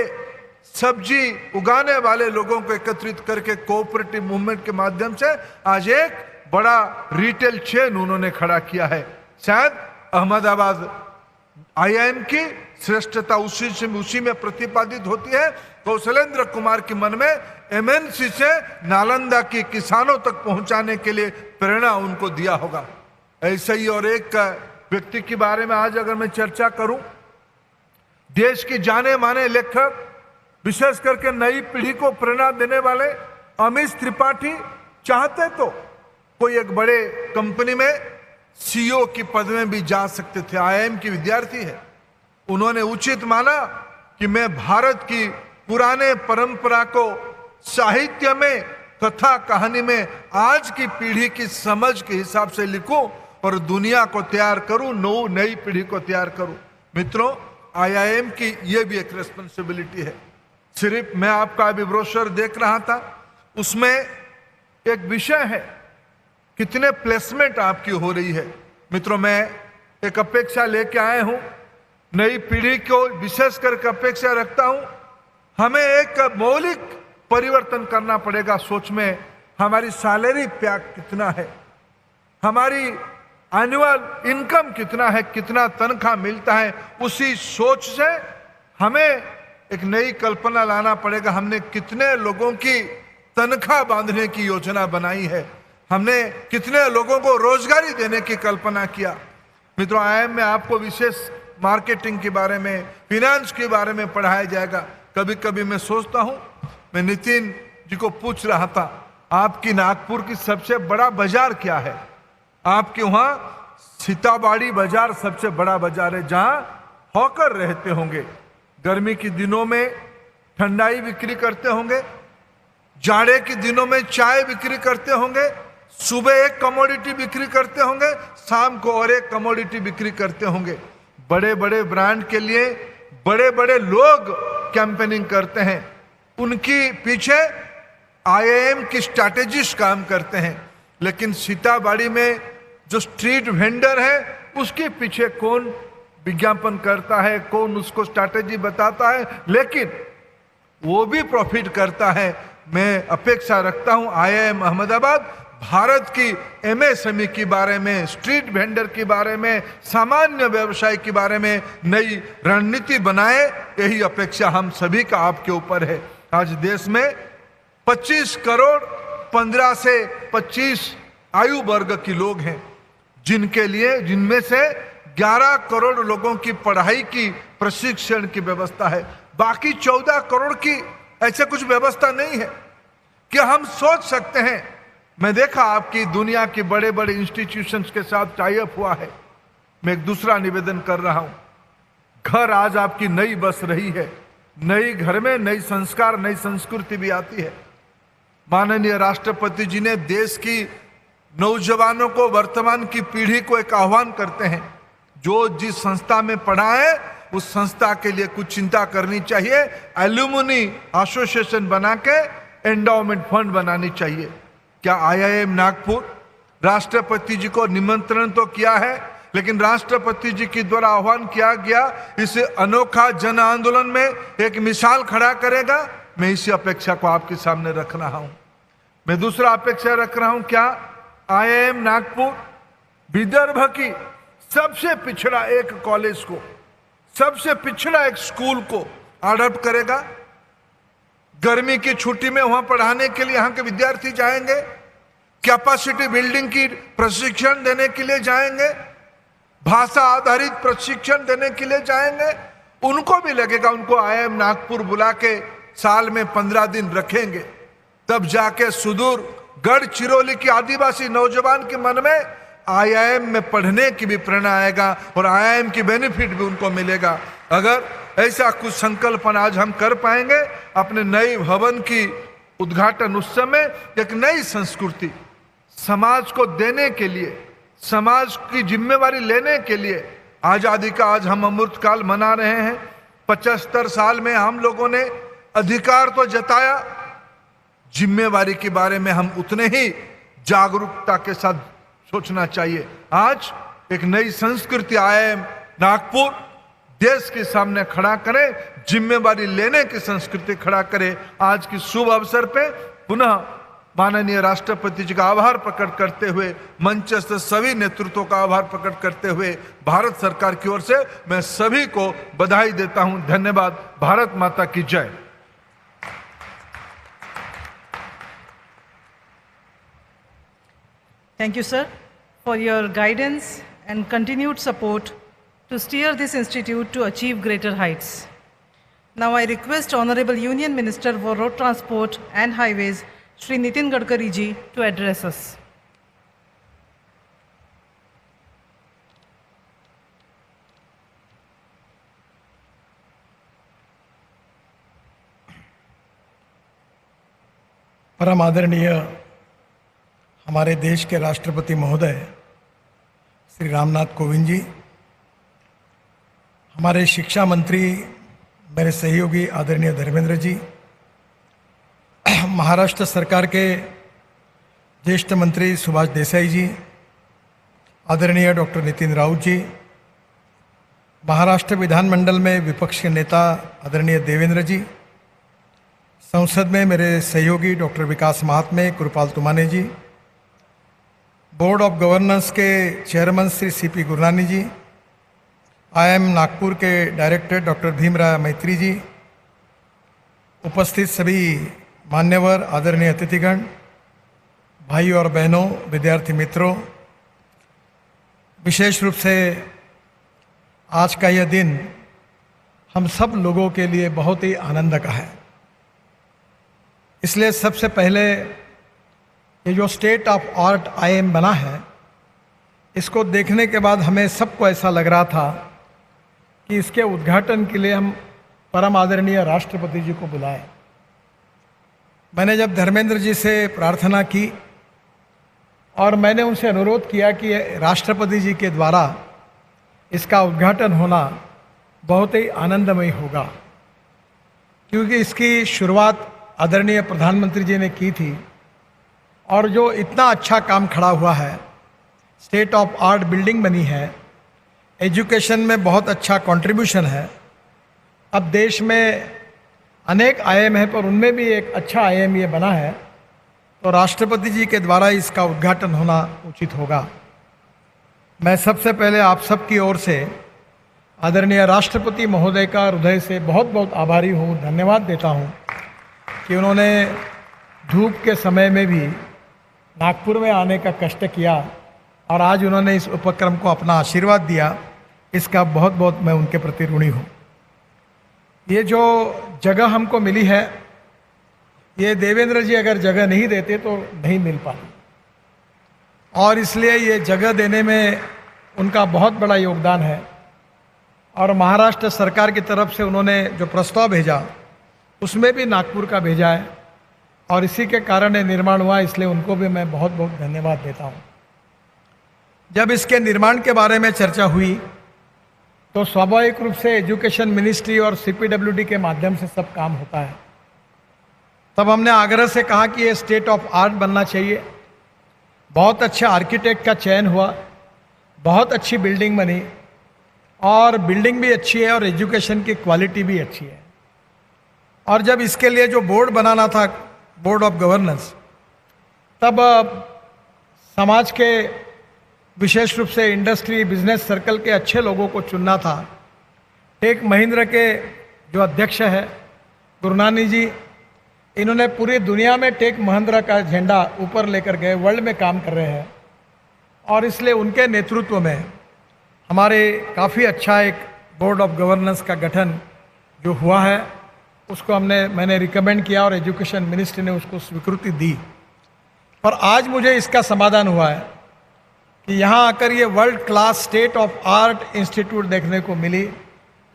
सब्जी उगाने वाले लोगों को एकत्रित करके कोऑपरेटिव मूवमेंट के माध्यम से आज एक बड़ा रिटेल चेन उन्होंने खड़ा किया है। शायद अहमदाबाद IIM की श्रेष्ठता उसी में प्रतिपादित होती है। कौशलेंद्र कुमार के मन में MNC से नालंदा के किसानों तक पहुंचाने के लिए प्रेरणा उनको दिया होगा। ऐसे ही और एक व्यक्ति के बारे में आज अगर मैं चर्चा करूं, देश के जाने माने लेखक, विशेष करके नई पीढ़ी को प्रेरणा देने वाले अमीश त्रिपाठी चाहते तो कोई एक बड़े कंपनी में CEO की पद में भी जा सकते थे। IIM के विद्यार्थी है। उन्होंने उचित माना कि मैं भारत की पुराने परंपरा को साहित्य में, कथा कहानी में आज की पीढ़ी की समझ के हिसाब से लिखूं और दुनिया को तैयार करूं, नई पीढ़ी को तैयार करूं। मित्रों, IIM की यह भी एक रेस्पॉन्सिबिलिटी है। सिर्फ मैं आपका अभी ब्रोशर देख रहा था, उसमें एक विषय है कितने प्लेसमेंट आपकी हो रही है। मित्रों, मैं एक अपेक्षा लेके आया हूं, नई पीढ़ी को विशेष करके अपेक्षा रखता हूं, हमें एक मौलिक परिवर्तन करना पड़ेगा सोच में। हमारी सैलरी पैक कितना है, हमारी एनुअल इनकम कितना है, कितना तनख्वाह मिलता है, उसी सोच से हमें एक नई कल्पना लाना पड़ेगा। हमने कितने लोगों की तनख्वाह बांधने की योजना बनाई है, हमने कितने लोगों को रोजगारी देने की कल्पना किया। मित्रों, IIM में आपको विशेष मार्केटिंग के बारे में, फिनेंस के बारे में पढ़ाया जाएगा। कभी कभी मैं सोचता हूं, मैं नितिन जी को पूछ रहा था, आपकी नागपुर की सबसे बड़ा बाजार क्या है? आपके वहां सीताबाड़ी बाजार सबसे बड़ा बाजार है, जहां हॉकर रहते होंगे। गर्मी के दिनों में ठंडाई बिक्री करते होंगे, जाड़े के दिनों में चाय बिक्री करते होंगे, सुबह एक कमोडिटी बिक्री करते होंगे, शाम को और एक कमोडिटी बिक्री करते होंगे। बड़े बड़े ब्रांड के लिए बड़े बड़े लोग कैंपेनिंग करते हैं, उनकी पीछे IIM की स्ट्रैटेजिस्ट काम करते हैं। लेकिन सीताबाड़ी में जो स्ट्रीट वेंडर है, उसके पीछे कौन विज्ञापन करता है, कौन उसको स्ट्रैटेजी बताता है, लेकिन वो भी प्रॉफिट करता है। मैं अपेक्षा रखता हूं IIM अहमदाबाद भारत की MSME के बारे में, स्ट्रीट वेंडर के बारे में, सामान्य व्यवसाय के बारे में नई रणनीति बनाए। यही अपेक्षा हम सभी का आपके ऊपर है। आज देश में 25 करोड़ 15 से 25 आयु वर्ग के लोग हैं, जिनमें से 11 करोड़ लोगों की पढ़ाई की, प्रशिक्षण की व्यवस्था है। बाकी 14 करोड़ की ऐसे कुछ व्यवस्था नहीं है कि हम सोच सकते हैं। मैं देखा आपकी दुनिया के बड़े बड़े इंस्टीट्यूशंस के साथ टाई अप हुआ है। मैं एक दूसरा निवेदन कर रहा हूं, घर आज आपकी नई बस रही है, नई घर में नई संस्कार, नई संस्कृति भी आती है। माननीय राष्ट्रपति जी ने देश की नौजवानों को, वर्तमान की पीढ़ी को एक आह्वान करते हैं, जो जिस संस्था में पढ़ा है उस संस्था के लिए कुछ चिंता करनी चाहिए, एल्यूमिनी एसोसिएशन बना के एंडाउमेंट फंड बनानी चाहिए। क्या आईआईएम नागपुर राष्ट्रपति जी को निमंत्रण तो किया है, लेकिन राष्ट्रपति जी के द्वारा आह्वान किया गया इस अनोखा जन आंदोलन में एक मिसाल खड़ा करेगा? मैं इसी अपेक्षा को आपके सामने रख रहा हूं। मैं दूसरा अपेक्षा रख रहा हूं, क्या आईआईएम नागपुर विदर्भ की सबसे पिछड़ा एक कॉलेज को, सबसे पिछड़ा एक स्कूल को अडॉप्ट करेगा? गर्मी की छुट्टी में वहां पढ़ाने के लिए यहां के विद्यार्थी जाएंगे, कैपेसिटी बिल्डिंग की प्रशिक्षण देने के लिए जाएंगे, भाषा आधारित प्रशिक्षण देने के लिए जाएंगे। उनको भी लगेगा, उनको आईआईएम नागपुर बुला के साल में 15 दिन रखेंगे, तब जाके सुदूर गढ़चिरौली की आदिवासी नौजवान के मन में आईआईएम में पढ़ने की भी प्रेरणा आएगा और आईआईएम की बेनिफिट भी उनको मिलेगा। अगर ऐसा कुछ संकल्पन आज हम कर पाएंगे, अपने नए भवन की उद्घाटन उस समय एक नई संस्कृति समाज को देने के लिए, समाज की जिम्मेवारी लेने के लिए, आजादी का आज हम अमृतकाल मना रहे हैं। 75 साल में हम लोगों ने अधिकार तो जताया, जिम्मेवारी के बारे में हम उतने ही जागरूकता के साथ सोचना चाहिए। आज एक नई संस्कृति आईआईएम नागपुर देश के सामने खड़ा करे, जिम्मेवारी लेने की संस्कृति खड़ा करे। आज की शुभ अवसर पे पुनः माननीय राष्ट्रपति जी का आभार प्रकट करते हुए, मंच से सभी नेतृत्वों का आभार प्रकट करते हुए, भारत सरकार की ओर से मैं सभी को बधाई देता हूं। धन्यवाद। भारत माता की जय। Thank you, sir, for your guidance and continued support to steer this institute to achieve greater heights. Now I request Honorable Union Minister for Road Transport and Highways, Shri Nitin Gadkari ji, to address us. परम आदरणीय हमारे देश के राष्ट्रपति महोदय श्री रामनाथ कोविंद जी, हमारे शिक्षा मंत्री मेरे सहयोगी आदरणीय धर्मेंद्र जी, महाराष्ट्र सरकार के ज्येष्ठ मंत्री सुभाष देसाई जी, आदरणीय डॉक्टर नितिन राउत जी, महाराष्ट्र विधानमंडल में विपक्ष के नेता आदरणीय देवेंद्र जी, संसद में मेरे सहयोगी doctor Vikas Mahatme, Kripal Tumane ji, board of governance के चेयरमैन श्री सीपी गुरनानी जी, आईआईएम नागपुर के डायरेक्टर डॉक्टर भीमराव मैत्री जी, उपस्थित सभी मान्यवर आदरणीय अतिथिगण, भाई और बहनों, विद्यार्थी मित्रों, विशेष रूप से आज का यह दिन हम सब लोगों के लिए बहुत ही आनंद का है। इसलिए सबसे पहले ये जो स्टेट ऑफ आर्ट आईआईएम बना है, इसको देखने के बाद हमें सबको ऐसा लग रहा था कि इसके उद्घाटन के लिए हम परम आदरणीय राष्ट्रपति जी को बुलाएं। मैंने जब धर्मेंद्र जी से प्रार्थना की और मैंने उनसे अनुरोध किया कि राष्ट्रपति जी के द्वारा इसका उद्घाटन होना बहुत ही आनंदमय होगा, क्योंकि इसकी शुरुआत आदरणीय प्रधानमंत्री जी ने की थी और जो इतना अच्छा काम खड़ा हुआ है, स्टेट ऑफ आर्ट बिल्डिंग बनी है, एजुकेशन में बहुत अच्छा कंट्रीब्यूशन है। अब देश में अनेक आईआईएम है, पर उनमें भी एक अच्छा आईआईएम ये बना है, तो राष्ट्रपति जी के द्वारा इसका उद्घाटन होना उचित होगा। मैं सबसे पहले आप सबकी ओर से आदरणीय राष्ट्रपति महोदय का हृदय से बहुत बहुत आभारी हूँ, धन्यवाद देता हूँ कि उन्होंने धूप के समय में भी नागपुर में आने का कष्ट किया और आज उन्होंने इस उपक्रम को अपना आशीर्वाद दिया। इसका बहुत बहुत मैं उनके प्रति ऋणी हूँ। ये जो जगह हमको मिली है, ये देवेंद्र जी अगर जगह नहीं देते तो नहीं मिल पाती, और इसलिए ये जगह देने में उनका बहुत बड़ा योगदान है। और महाराष्ट्र सरकार की तरफ से उन्होंने जो प्रस्ताव भेजा उसमें भी नागपुर का भेजा है और इसी के कारण ये निर्माण हुआ, इसलिए उनको भी मैं बहुत बहुत धन्यवाद देता हूँ। जब इसके निर्माण के बारे में चर्चा हुई तो स्वाभाविक रूप से एजुकेशन मिनिस्ट्री और CPWD के माध्यम से सब काम होता है। तब हमने आग्रह से कहा कि ये स्टेट ऑफ आर्ट बनना चाहिए। बहुत अच्छे आर्किटेक्ट का चयन हुआ, बहुत अच्छी बिल्डिंग बनी और बिल्डिंग भी अच्छी है और एजुकेशन की क्वालिटी भी अच्छी है। और जब इसके लिए जो बोर्ड बनाना था, बोर्ड ऑफ गवर्नेंस, तब समाज के विशेष रूप से इंडस्ट्री बिजनेस सर्कल के अच्छे लोगों को चुनना था। टेक महिंद्रा के जो अध्यक्ष है गुरनानी जी, इन्होंने पूरी दुनिया में टेक महिंद्रा का झंडा ऊपर लेकर गए, वर्ल्ड में काम कर रहे हैं और इसलिए उनके नेतृत्व में हमारे काफ़ी अच्छा एक बोर्ड ऑफ गवर्नेंस का गठन जो हुआ है उसको मैंने रिकमेंड किया और एजुकेशन मिनिस्ट्री ने उसको स्वीकृति दी। पर आज मुझे इसका समाधान हुआ है कि यहाँ आकर ये world class state of art institute देखने को मिली।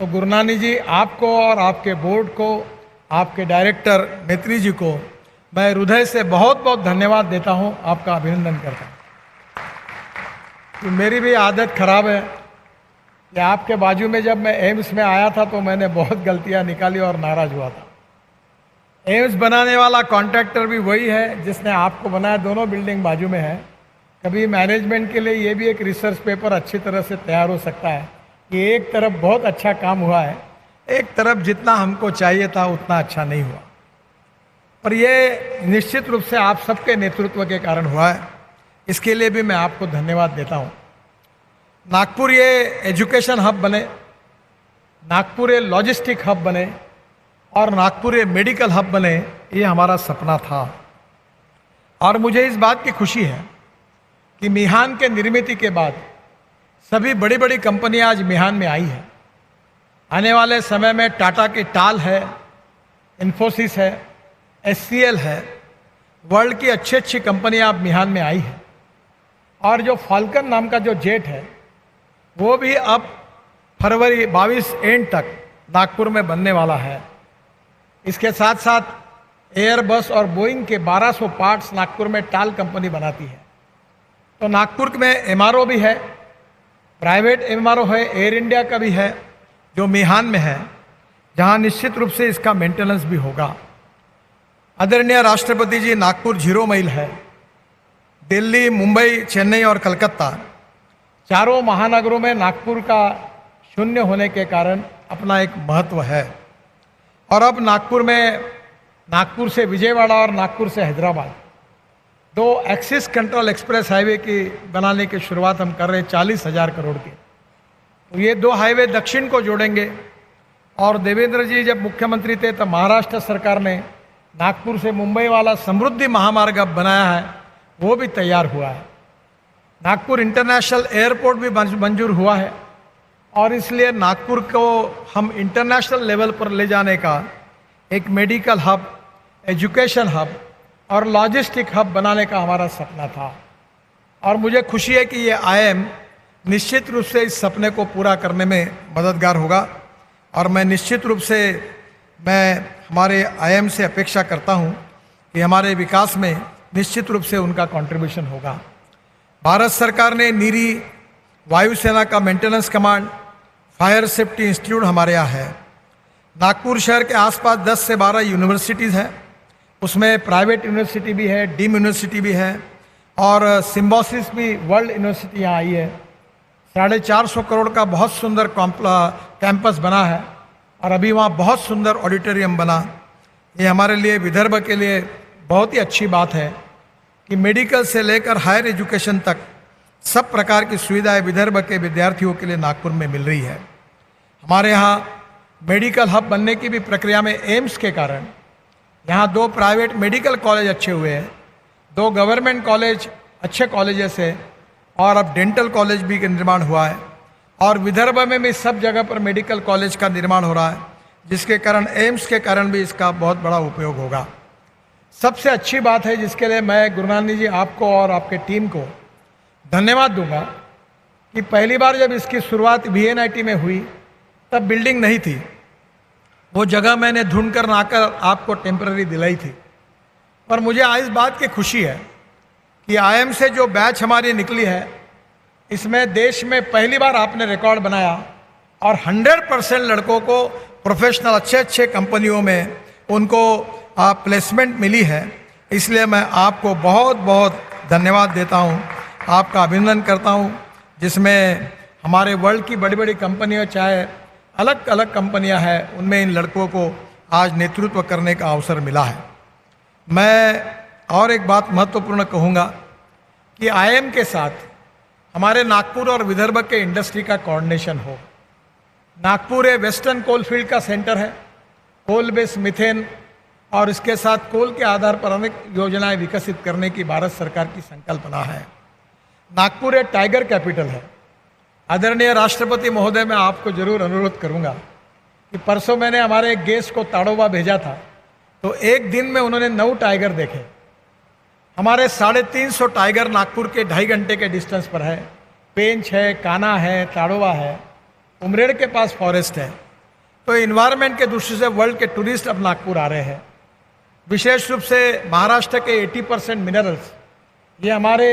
तो गुरनानी जी, आपको और आपके बोर्ड को, आपके डायरेक्टर नेत्री जी को मैं हृदय से बहुत बहुत धन्यवाद देता हूँ, आपका अभिनंदन करता हूँ। तो मेरी भी आदत खराब है कि आपके बाजू में जब मैं एम्स में आया था तो मैंने बहुत गलतियाँ निकाली और नाराज हुआ था। एम्स बनाने वाला कॉन्ट्रैक्टर भी वही है जिसने आपको बनाया, दोनों बिल्डिंग बाजू में है। कभी मैनेजमेंट के लिए ये भी एक रिसर्च पेपर अच्छी तरह से तैयार हो सकता है कि एक तरफ बहुत अच्छा काम हुआ है, एक तरफ जितना हमको चाहिए था उतना अच्छा नहीं हुआ। पर ये निश्चित रूप से आप सबके नेतृत्व के कारण हुआ है, इसके लिए भी मैं आपको धन्यवाद देता हूँ। नागपुर ये एजुकेशन हब बने, नागपुर ये लॉजिस्टिक हब बने और नागपुर ये मेडिकल हब बने, ये हमारा सपना था। और मुझे इस बात की खुशी है कि मिहान के निर्मित के बाद सभी बड़ी बड़ी कंपनियां आज मिहान में आई है। आने वाले समय में टाटा की टाल है, इन्फोसिस है, SCL है, वर्ल्ड की अच्छी अच्छी कंपनियां अब मिहान में आई है। और जो फाल्कन नाम का जो जेट है वो भी अब फरवरी 22 एंड तक नागपुर में बनने वाला है। इसके साथ साथ एयरबस और बोइंग के 1200 पार्ट्स नागपुर में टाल कंपनी बनाती है। तो नागपुर में MRO भी है, प्राइवेट MRO है, एयर इंडिया का भी है जो मिहान में है, जहां निश्चित रूप से इसका मेंटेनेंस भी होगा। आदरणीय राष्ट्रपति जी, नागपुर 0 माइल है। दिल्ली, मुंबई, चेन्नई और कलकत्ता चारों महानगरों में नागपुर का 0 होने के कारण अपना एक महत्व है। और अब नागपुर से विजयवाड़ा और नागपुर से Hyderabad 2 axis control express highway की बनाने की शुरुआत हम कर रहे हैं 40,000 करोड़ की। तो ये 2 हाईवे दक्षिण को जोड़ेंगे। और देवेंद्र जी जब मुख्यमंत्री थे तब महाराष्ट्र सरकार ने नागपुर से मुंबई वाला समृद्धि महामार्ग अब बनाया है, वो भी तैयार हुआ है। नागपुर इंटरनेशनल एयरपोर्ट भी मंजूर हुआ है और इसलिए नागपुर को हम इंटरनेशनल लेवल पर ले जाने का एक मेडिकल हब, एजुकेशन हब और लॉजिस्टिक हब बनाने का हमारा सपना था। और मुझे खुशी है कि ये IIM निश्चित रूप से इस सपने को पूरा करने में मददगार होगा। और मैं निश्चित रूप से हमारे IIM से अपेक्षा करता हूँ कि हमारे विकास में निश्चित रूप से उनका कंट्रीब्यूशन होगा। भारत सरकार ने नीरी वायुसेना का maintenance command, fire safety institute हमारे यहाँ है। नागपुर शहर के आसपास 10 से 12 यूनिवर्सिटीज़ हैं, उसमें प्राइवेट यूनिवर्सिटी भी है, डीम यूनिवर्सिटी भी है और सिम्बोसिस भी वर्ल्ड यूनिवर्सिटी यहाँ आई है। 450 करोड़ का बहुत सुंदर कैंपस बना है और अभी वहाँ बहुत सुंदर ऑडिटोरियम बना। ये हमारे लिए, विदर्भ के लिए बहुत ही अच्छी बात है कि मेडिकल से लेकर हायर एजुकेशन तक सब प्रकार की सुविधाएं विदर्भ के विद्यार्थियों के लिए नागपुर में मिल रही है। हमारे यहाँ मेडिकल हब बनने की भी प्रक्रिया में एम्स के कारण यहाँ 2 प्राइवेट मेडिकल कॉलेज अच्छे हुए हैं, 2 गवर्नमेंट कॉलेज अच्छे कॉलेजेस है और अब डेंटल कॉलेज भी का निर्माण हुआ है। और विदर्भ में भी सब जगह पर मेडिकल कॉलेज का निर्माण हो रहा है, जिसके कारण एम्स के कारण भी इसका बहुत बड़ा उपयोग होगा। सबसे अच्छी बात है जिसके लिए मैं गुरुनानी जी आपको और आपके टीम को धन्यवाद दूंगा कि पहली बार जब इसकी शुरुआत VNIT में हुई तब बिल्डिंग नहीं थी, वो जगह मैंने ढूंढ कर लाकर आपको टेम्पररी दिलाई थी। पर मुझे आज इस बात की खुशी है कि आईएम से जो बैच हमारी निकली है, इसमें देश में पहली बार आपने रिकॉर्ड बनाया और 100% लड़कों को प्रोफेशनल अच्छे अच्छे कंपनियों में उनको प्लेसमेंट मिली है। इसलिए मैं आपको बहुत बहुत धन्यवाद देता हूँ, आपका अभिनंदन करता हूँ, जिसमें हमारे वर्ल्ड की बड़ी बड़ी कंपनियाँ, चाहे अलग अलग कंपनियाँ हैं, उनमें इन लड़कों को आज नेतृत्व करने का अवसर मिला है। मैं और एक बात महत्वपूर्ण कहूँगा कि आईएम के साथ हमारे नागपुर और विदर्भ के इंडस्ट्री का कोऑर्डिनेशन हो। नागपुर एक वेस्टर्न कोल फील्ड का सेंटर है, कोल बेस्ड मिथेन और इसके साथ कोल के आधार पर अनेक योजनाएं विकसित करने की भारत सरकार की संकल्पना है। नागपुर एक टाइगर कैपिटल है। आदरणीय राष्ट्रपति महोदय, मैं आपको जरूर अनुरोध करूंगा कि परसों मैंने हमारे एक गेस्ट को ताड़ोबा भेजा था, तो एक दिन में उन्होंने 9 टाइगर देखे। हमारे 350 टाइगर नागपुर के 2.5 घंटे के डिस्टेंस पर है। पेंच है, काना है, ताड़ोबा है, उमरेड़ के पास फॉरेस्ट है। तो इन्वायरमेंट के दृष्टि से वर्ल्ड के टूरिस्ट अब नागपुर आ रहे हैं। विशेष रूप से महाराष्ट्र के 80% मिनरल्स ये हमारे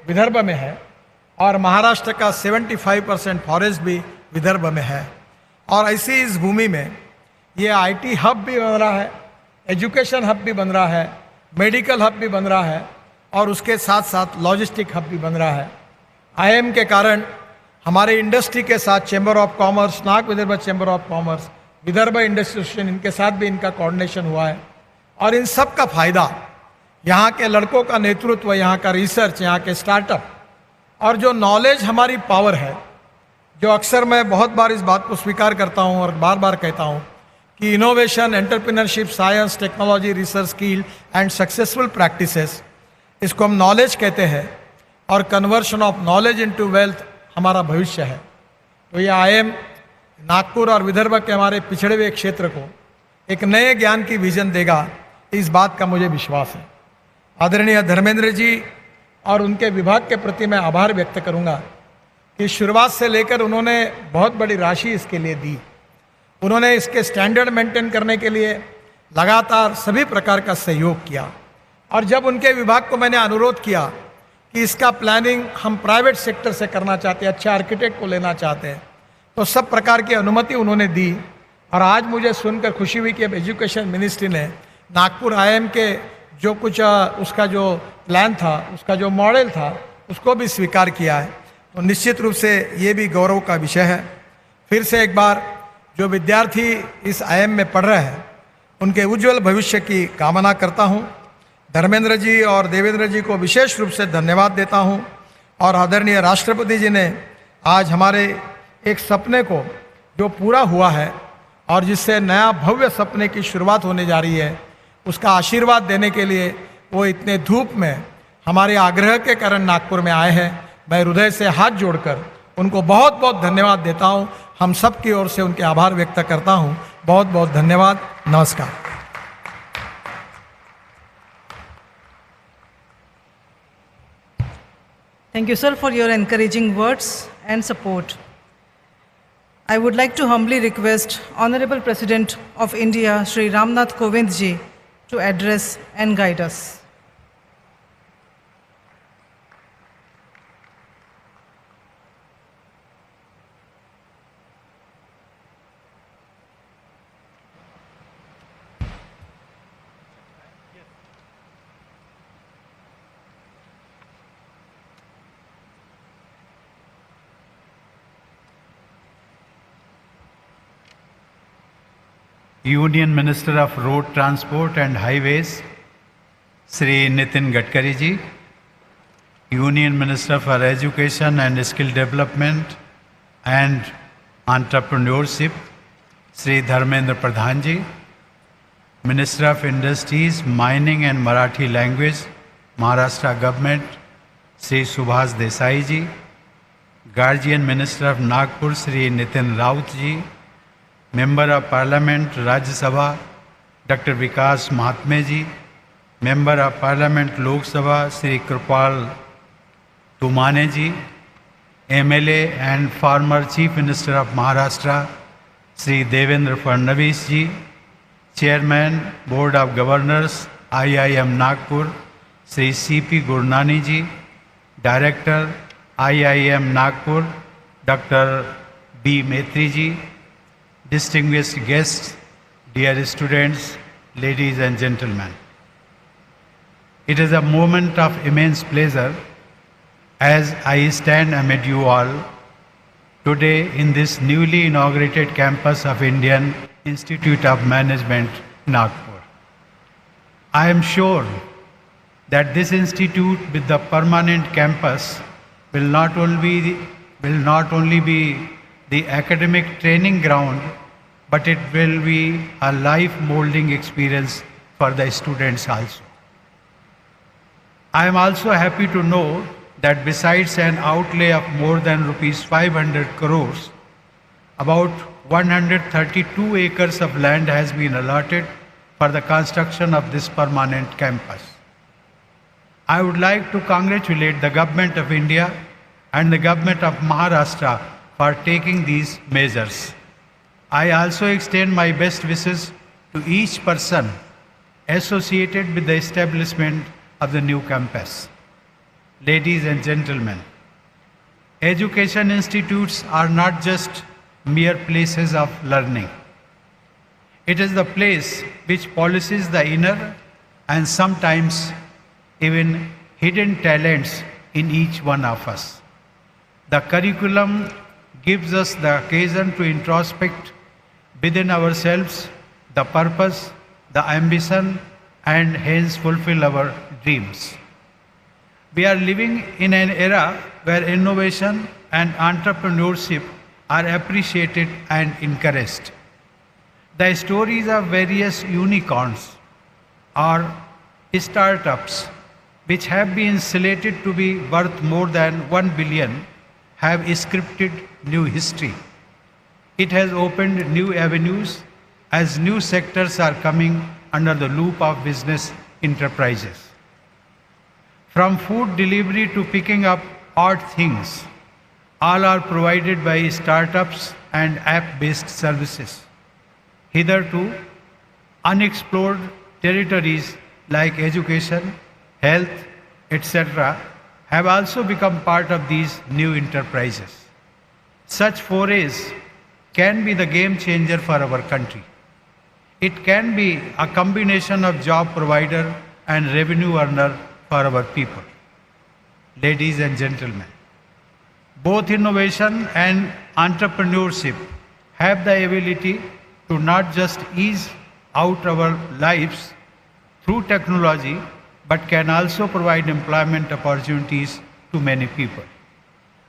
विदर्भ में है और महाराष्ट्र का 75% फॉरेस्ट भी विदर्भ में है। और ऐसी इस भूमि में ये आईटी हब भी बन रहा है, एजुकेशन हब भी बन रहा है, मेडिकल हब भी बन रहा है और उसके साथ साथ लॉजिस्टिक हब भी बन रहा है। आईएम के कारण हमारे इंडस्ट्री के साथ chamber of commerce, Nag Vidarbha chamber of commerce, Vidarbha industry association, इनके साथ भी इनका कोऑर्डिनेशन हुआ है। और इन सब का फायदा यहाँ के लड़कों का नेतृत्व, यहाँ का रिसर्च, यहाँ के स्टार्टअप और जो नॉलेज हमारी पावर है, जो अक्सर मैं बहुत बार इस बात को स्वीकार करता हूँ और बार बार कहता हूँ कि innovation, entrepreneurship, science, technology, research, skill and successful practices, इसको हम नॉलेज कहते हैं और conversion of knowledge into wealth हमारा भविष्य है। तो ये आईएम नागपुर और विदर्भ के हमारे पिछड़े हुए क्षेत्र को एक नए ज्ञान की विजन देगा, इस बात का मुझे विश्वास है। आदरणीय धर्मेंद्र जी और उनके विभाग के प्रति मैं आभार व्यक्त करूंगा कि शुरुआत से लेकर उन्होंने बहुत बड़ी राशि इसके लिए दी। उन्होंने इसके स्टैंडर्ड मेंटेन करने के लिए लगातार सभी प्रकार का सहयोग किया। और जब उनके विभाग को मैंने अनुरोध किया कि इसका प्लानिंग हम प्राइवेट सेक्टर से करना चाहते हैं, अच्छे आर्किटेक्ट को लेना चाहते हैं, तो सब प्रकार की अनुमति उन्होंने दी। और आज मुझे सुनकर खुशी हुई कि अब एजुकेशन मिनिस्ट्री ने नागपुर आईएम के जो कुछ उसका जो प्लान था, उसका जो मॉडल था, उसको भी स्वीकार किया है। तो निश्चित रूप से ये भी गौरव का विषय है। फिर से एक बार जो विद्यार्थी इस आईएम में पढ़ रहे हैं, उनके उज्जवल भविष्य की कामना करता हूँ। धर्मेंद्र जी और देवेंद्र जी को विशेष रूप से धन्यवाद देता हूँ। और आदरणीय राष्ट्रपति जी ने आज हमारे एक सपने को जो पूरा हुआ है और जिससे नया भव्य सपने की शुरुआत होने जा रही है, उसका आशीर्वाद देने के लिए वो इतने धूप में हमारे आग्रह के कारण नागपुर में आए हैं। मैं हृदय से हाथ जोड़कर उनको बहुत बहुत धन्यवाद देता हूं। हम सब की ओर से उनके आभार व्यक्त करता हूं। बहुत बहुत धन्यवाद। नमस्कार। Thank you, sir, for your encouraging words and support. I would like to humbly request Honorable President of India, Shri Ramnath Kovind ji, to address and guide us. Union minister of road transport and highways Shri Nitin Gadkari ji, union minister for education and skill development and entrepreneurship Shri Dharmendra Pradhan ji, minister of industries, mining and Marathi language Maharashtra government Shri Subhash Desai ji, guardian minister of Nagpur Shri Nitin Raut ji, member of parliament Rajya Sabha doctor Vikas Mahatme ji, member of parliament Lok Sabha Shri Kripal Tumane ji, MLA and former chief minister of Maharashtra Sri Devendra Fadnavis ji, Chairman, Board of Governors, IIM Nagpur, Sri C.P. Gurnani ji, Director, IIM Nagpur, Dr. B. Maitri ji, distinguished guests, dear students, ladies and gentlemen. It is a moment of immense pleasure as I stand amid you all today in this newly inaugurated campus of Indian Institute of Management, Nagpur. I am sure that this institute with the permanent campus will not only be the academic training ground, but it will be a life molding experience for the students also. I am also happy to know that besides an outlay of more than rupees 500 crores, about 132 acres of land has been allotted for the construction of this permanent campus. I would like to congratulate the Government of India and the Government of Maharashtra for taking these measures. I also extend my best wishes to each person associated with the establishment of the new campus. Ladies and gentlemen, education institutes are not just mere places of learning. It is the place which polishes the inner and sometimes even hidden talents in each one of us. The curriculum gives us the occasion to introspect within ourselves the purpose, the ambition, and hence fulfill our dreams. We are living in an era where innovation and entrepreneurship are appreciated and encouraged. The stories of various unicorns or startups which have been slated to be worth more than 1 billion have scripted new history. It has opened new avenues as new sectors are coming under the loop of business enterprises. From food delivery to picking up odd things, all are provided by startups and app-based services. Hitherto, unexplored territories like education, health, etc. have also become part of these new enterprises. Such forays can be the game changer for our country. It can be a combination of job provider and revenue earner for our people. Ladies and gentlemen, both innovation and entrepreneurship have the ability to not just ease out our lives through technology, but can also provide employment opportunities to many people.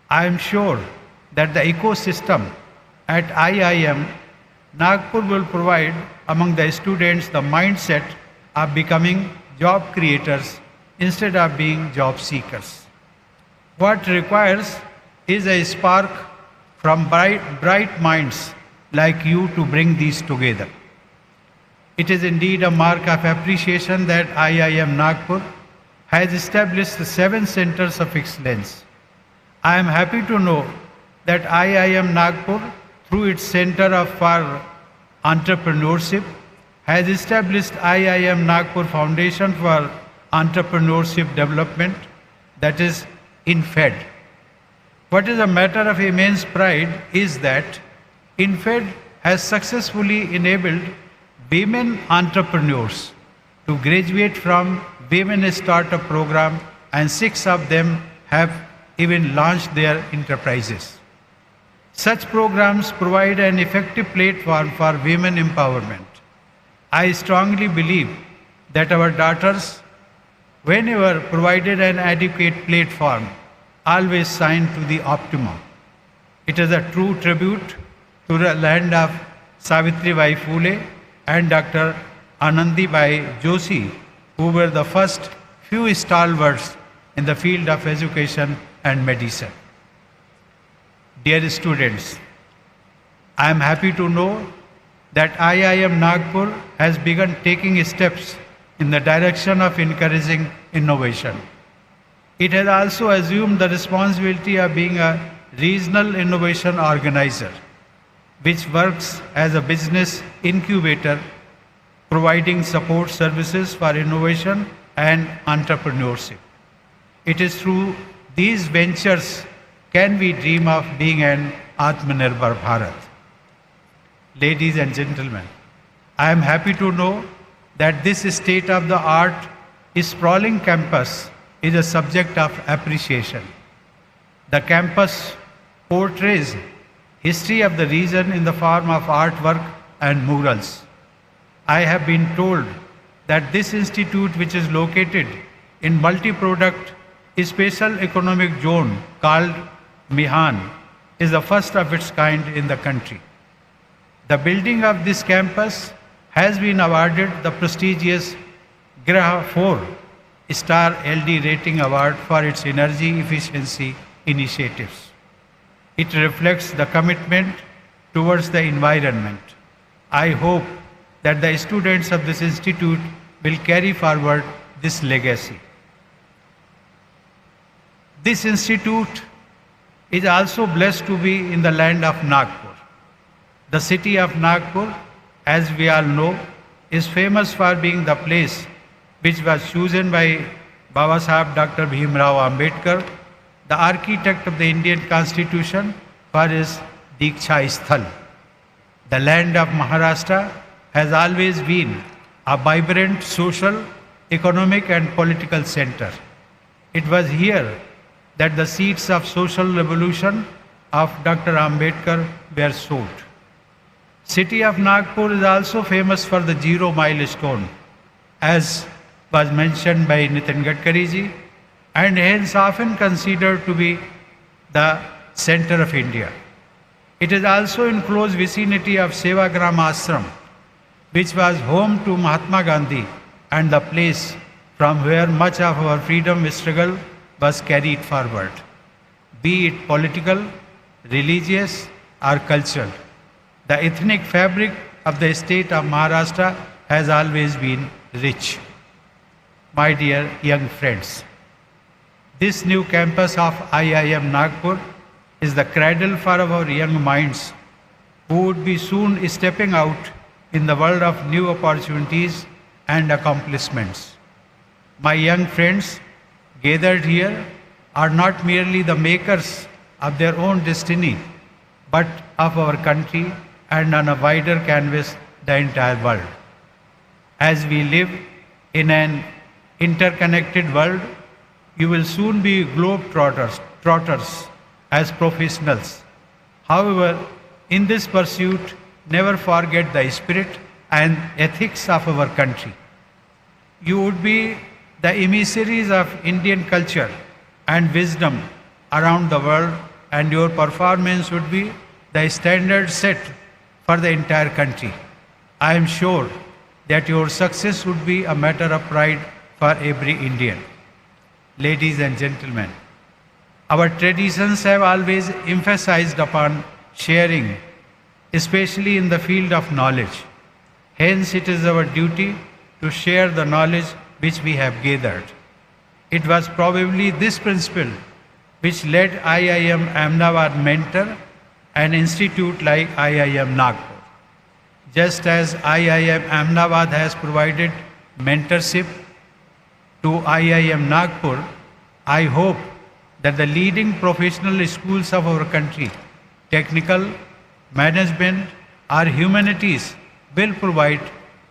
I am sure that the ecosystem at IIM Nagpur will provide among the students the mindset of becoming job creators instead of being job seekers. What requires is a spark from bright minds like you to bring these together. It is indeed a mark of appreciation that IIM Nagpur has established 7 centers of excellence. I am happy to know that IIM Nagpur, through its Center for Entrepreneurship, has established IIM Nagpur Foundation for Entrepreneurship Development, that is INFED. What is a matter of immense pride is that INFED has successfully enabled women entrepreneurs to graduate from Women Startup Program, and 6 of them have even launched their enterprises. Such programs provide an effective platform for women empowerment. I strongly believe that our daughters, whenever provided an adequate platform, always shine to the optimum. It is a true tribute to the land of Savitribai Phule and Dr. Anandibai Joshi, who were the first few stalwarts in the field of education and medicine. Dear students, I am happy to know that IIM Nagpur has begun taking steps in the direction of encouraging innovation. It has also assumed the responsibility of being a regional innovation organizer. which works as a business incubator, providing support services for innovation and entrepreneurship. It is through these ventures can we dream of being an Atmanirbhar Bharat. Ladies and gentlemen, I am happy to know that this state-of-the-art sprawling campus is a subject of appreciation. The campus portrays history of the region in the form of artwork and murals. I have been told that this institute, which is located in multi-product special economic zone called Mihan, is the first of its kind in the country. The building of this campus has been awarded the prestigious Graha 4-star LD rating award for its energy efficiency initiatives. It reflects the commitment towards the environment. I hope that the students of this institute will carry forward this legacy. This institute is also blessed to be in the land of Nagpur. The city of Nagpur, as we all know, is famous for being the place which was chosen by Baba Saheb Dr. Bhim Rao Ambedkar, the architect of the Indian Constitution, for his Diksha Sthal. The land of Maharashtra has always been a vibrant social, economic and political center. It was here that the seeds of social revolution of Dr. Ambedkar were sowed. City of Nagpur is also famous for the zero milestone, as was mentioned by Nitin Gadkari ji, and hence often considered to be the center of India. It is also in close vicinity of Sevagram Ashram, which was home to Mahatma Gandhi and the place from where much of our freedom struggle was carried forward, be it political, religious or cultural. The ethnic fabric of the state of Maharashtra has always been rich. My dear young friends, this new campus of IIM Nagpur is the cradle for our young minds who would be soon stepping out in the world of new opportunities and accomplishments. My young friends gathered here are not merely the makers of their own destiny, but of our country and on a wider canvas, the entire world. As we live in an interconnected world, you will soon be globe-trotters as professionals. However, in this pursuit, never forget the spirit and ethics of our country. You would be the emissaries of Indian culture and wisdom around the world, and your performance would be the standard set for the entire country. I am sure that your success would be a matter of pride for every Indian. Ladies and gentlemen, our traditions have always emphasized upon sharing, especially in the field of knowledge. Hence, it is our duty to share the knowledge which we have gathered. It was probably this principle which led IIM Ahmedabad mentor an institute like IIM Nagpur. Just as IIM Ahmedabad has provided mentorship to IIM Nagpur, I hope that the leading professional schools of our country, technical, management or humanities, will provide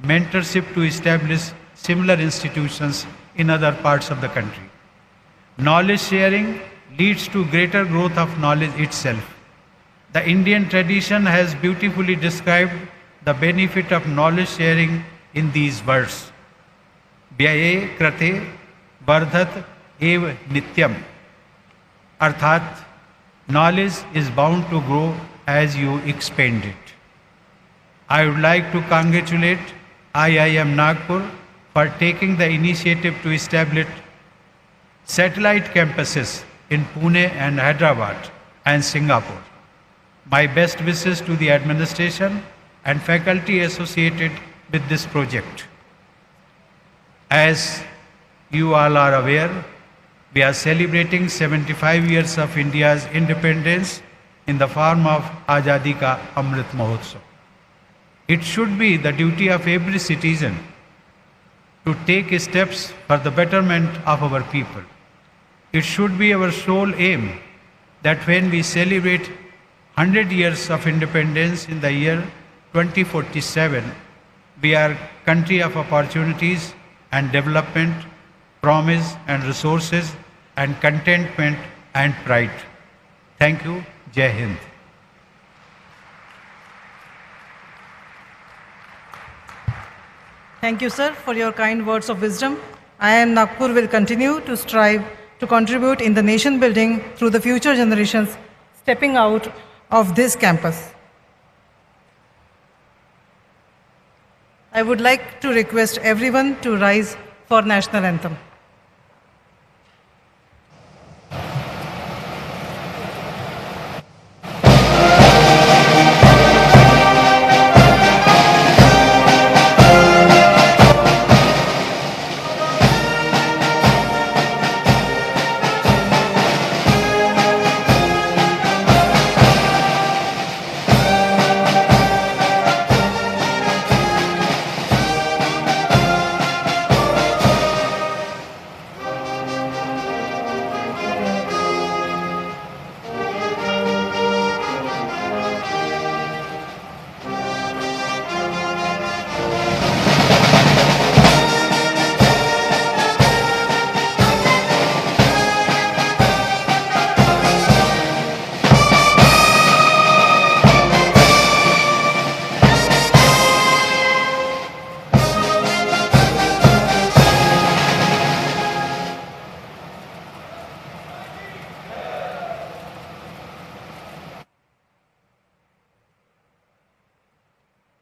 mentorship to establish similar institutions in other parts of the country. Knowledge sharing leads to greater growth of knowledge itself. The Indian tradition has beautifully described the benefit of knowledge sharing in these words. Vyaye krate vardhat ev nityam. Arthat, knowledge is bound to grow as you expand it. I would like to congratulate IIM Nagpur for taking the initiative to establish satellite campuses in Pune and Hyderabad and Singapore. My best wishes to the administration and faculty associated with this project. As you all are aware, we are celebrating 75 years of India's independence in the form of Azadi Ka Amrit Mahotsav. It should be the duty of every citizen to take steps for the betterment of our people. It should be our sole aim that when we celebrate 100 years of independence in the year 2047, we are country of opportunities and development, promise and resources and contentment and pride. Thank you. Jai Hind. Thank you, sir, for your kind words of wisdom. IIM Nagpur will continue to strive to contribute in the nation building through the future generations stepping out of this campus. I would like to request everyone to rise for national anthem.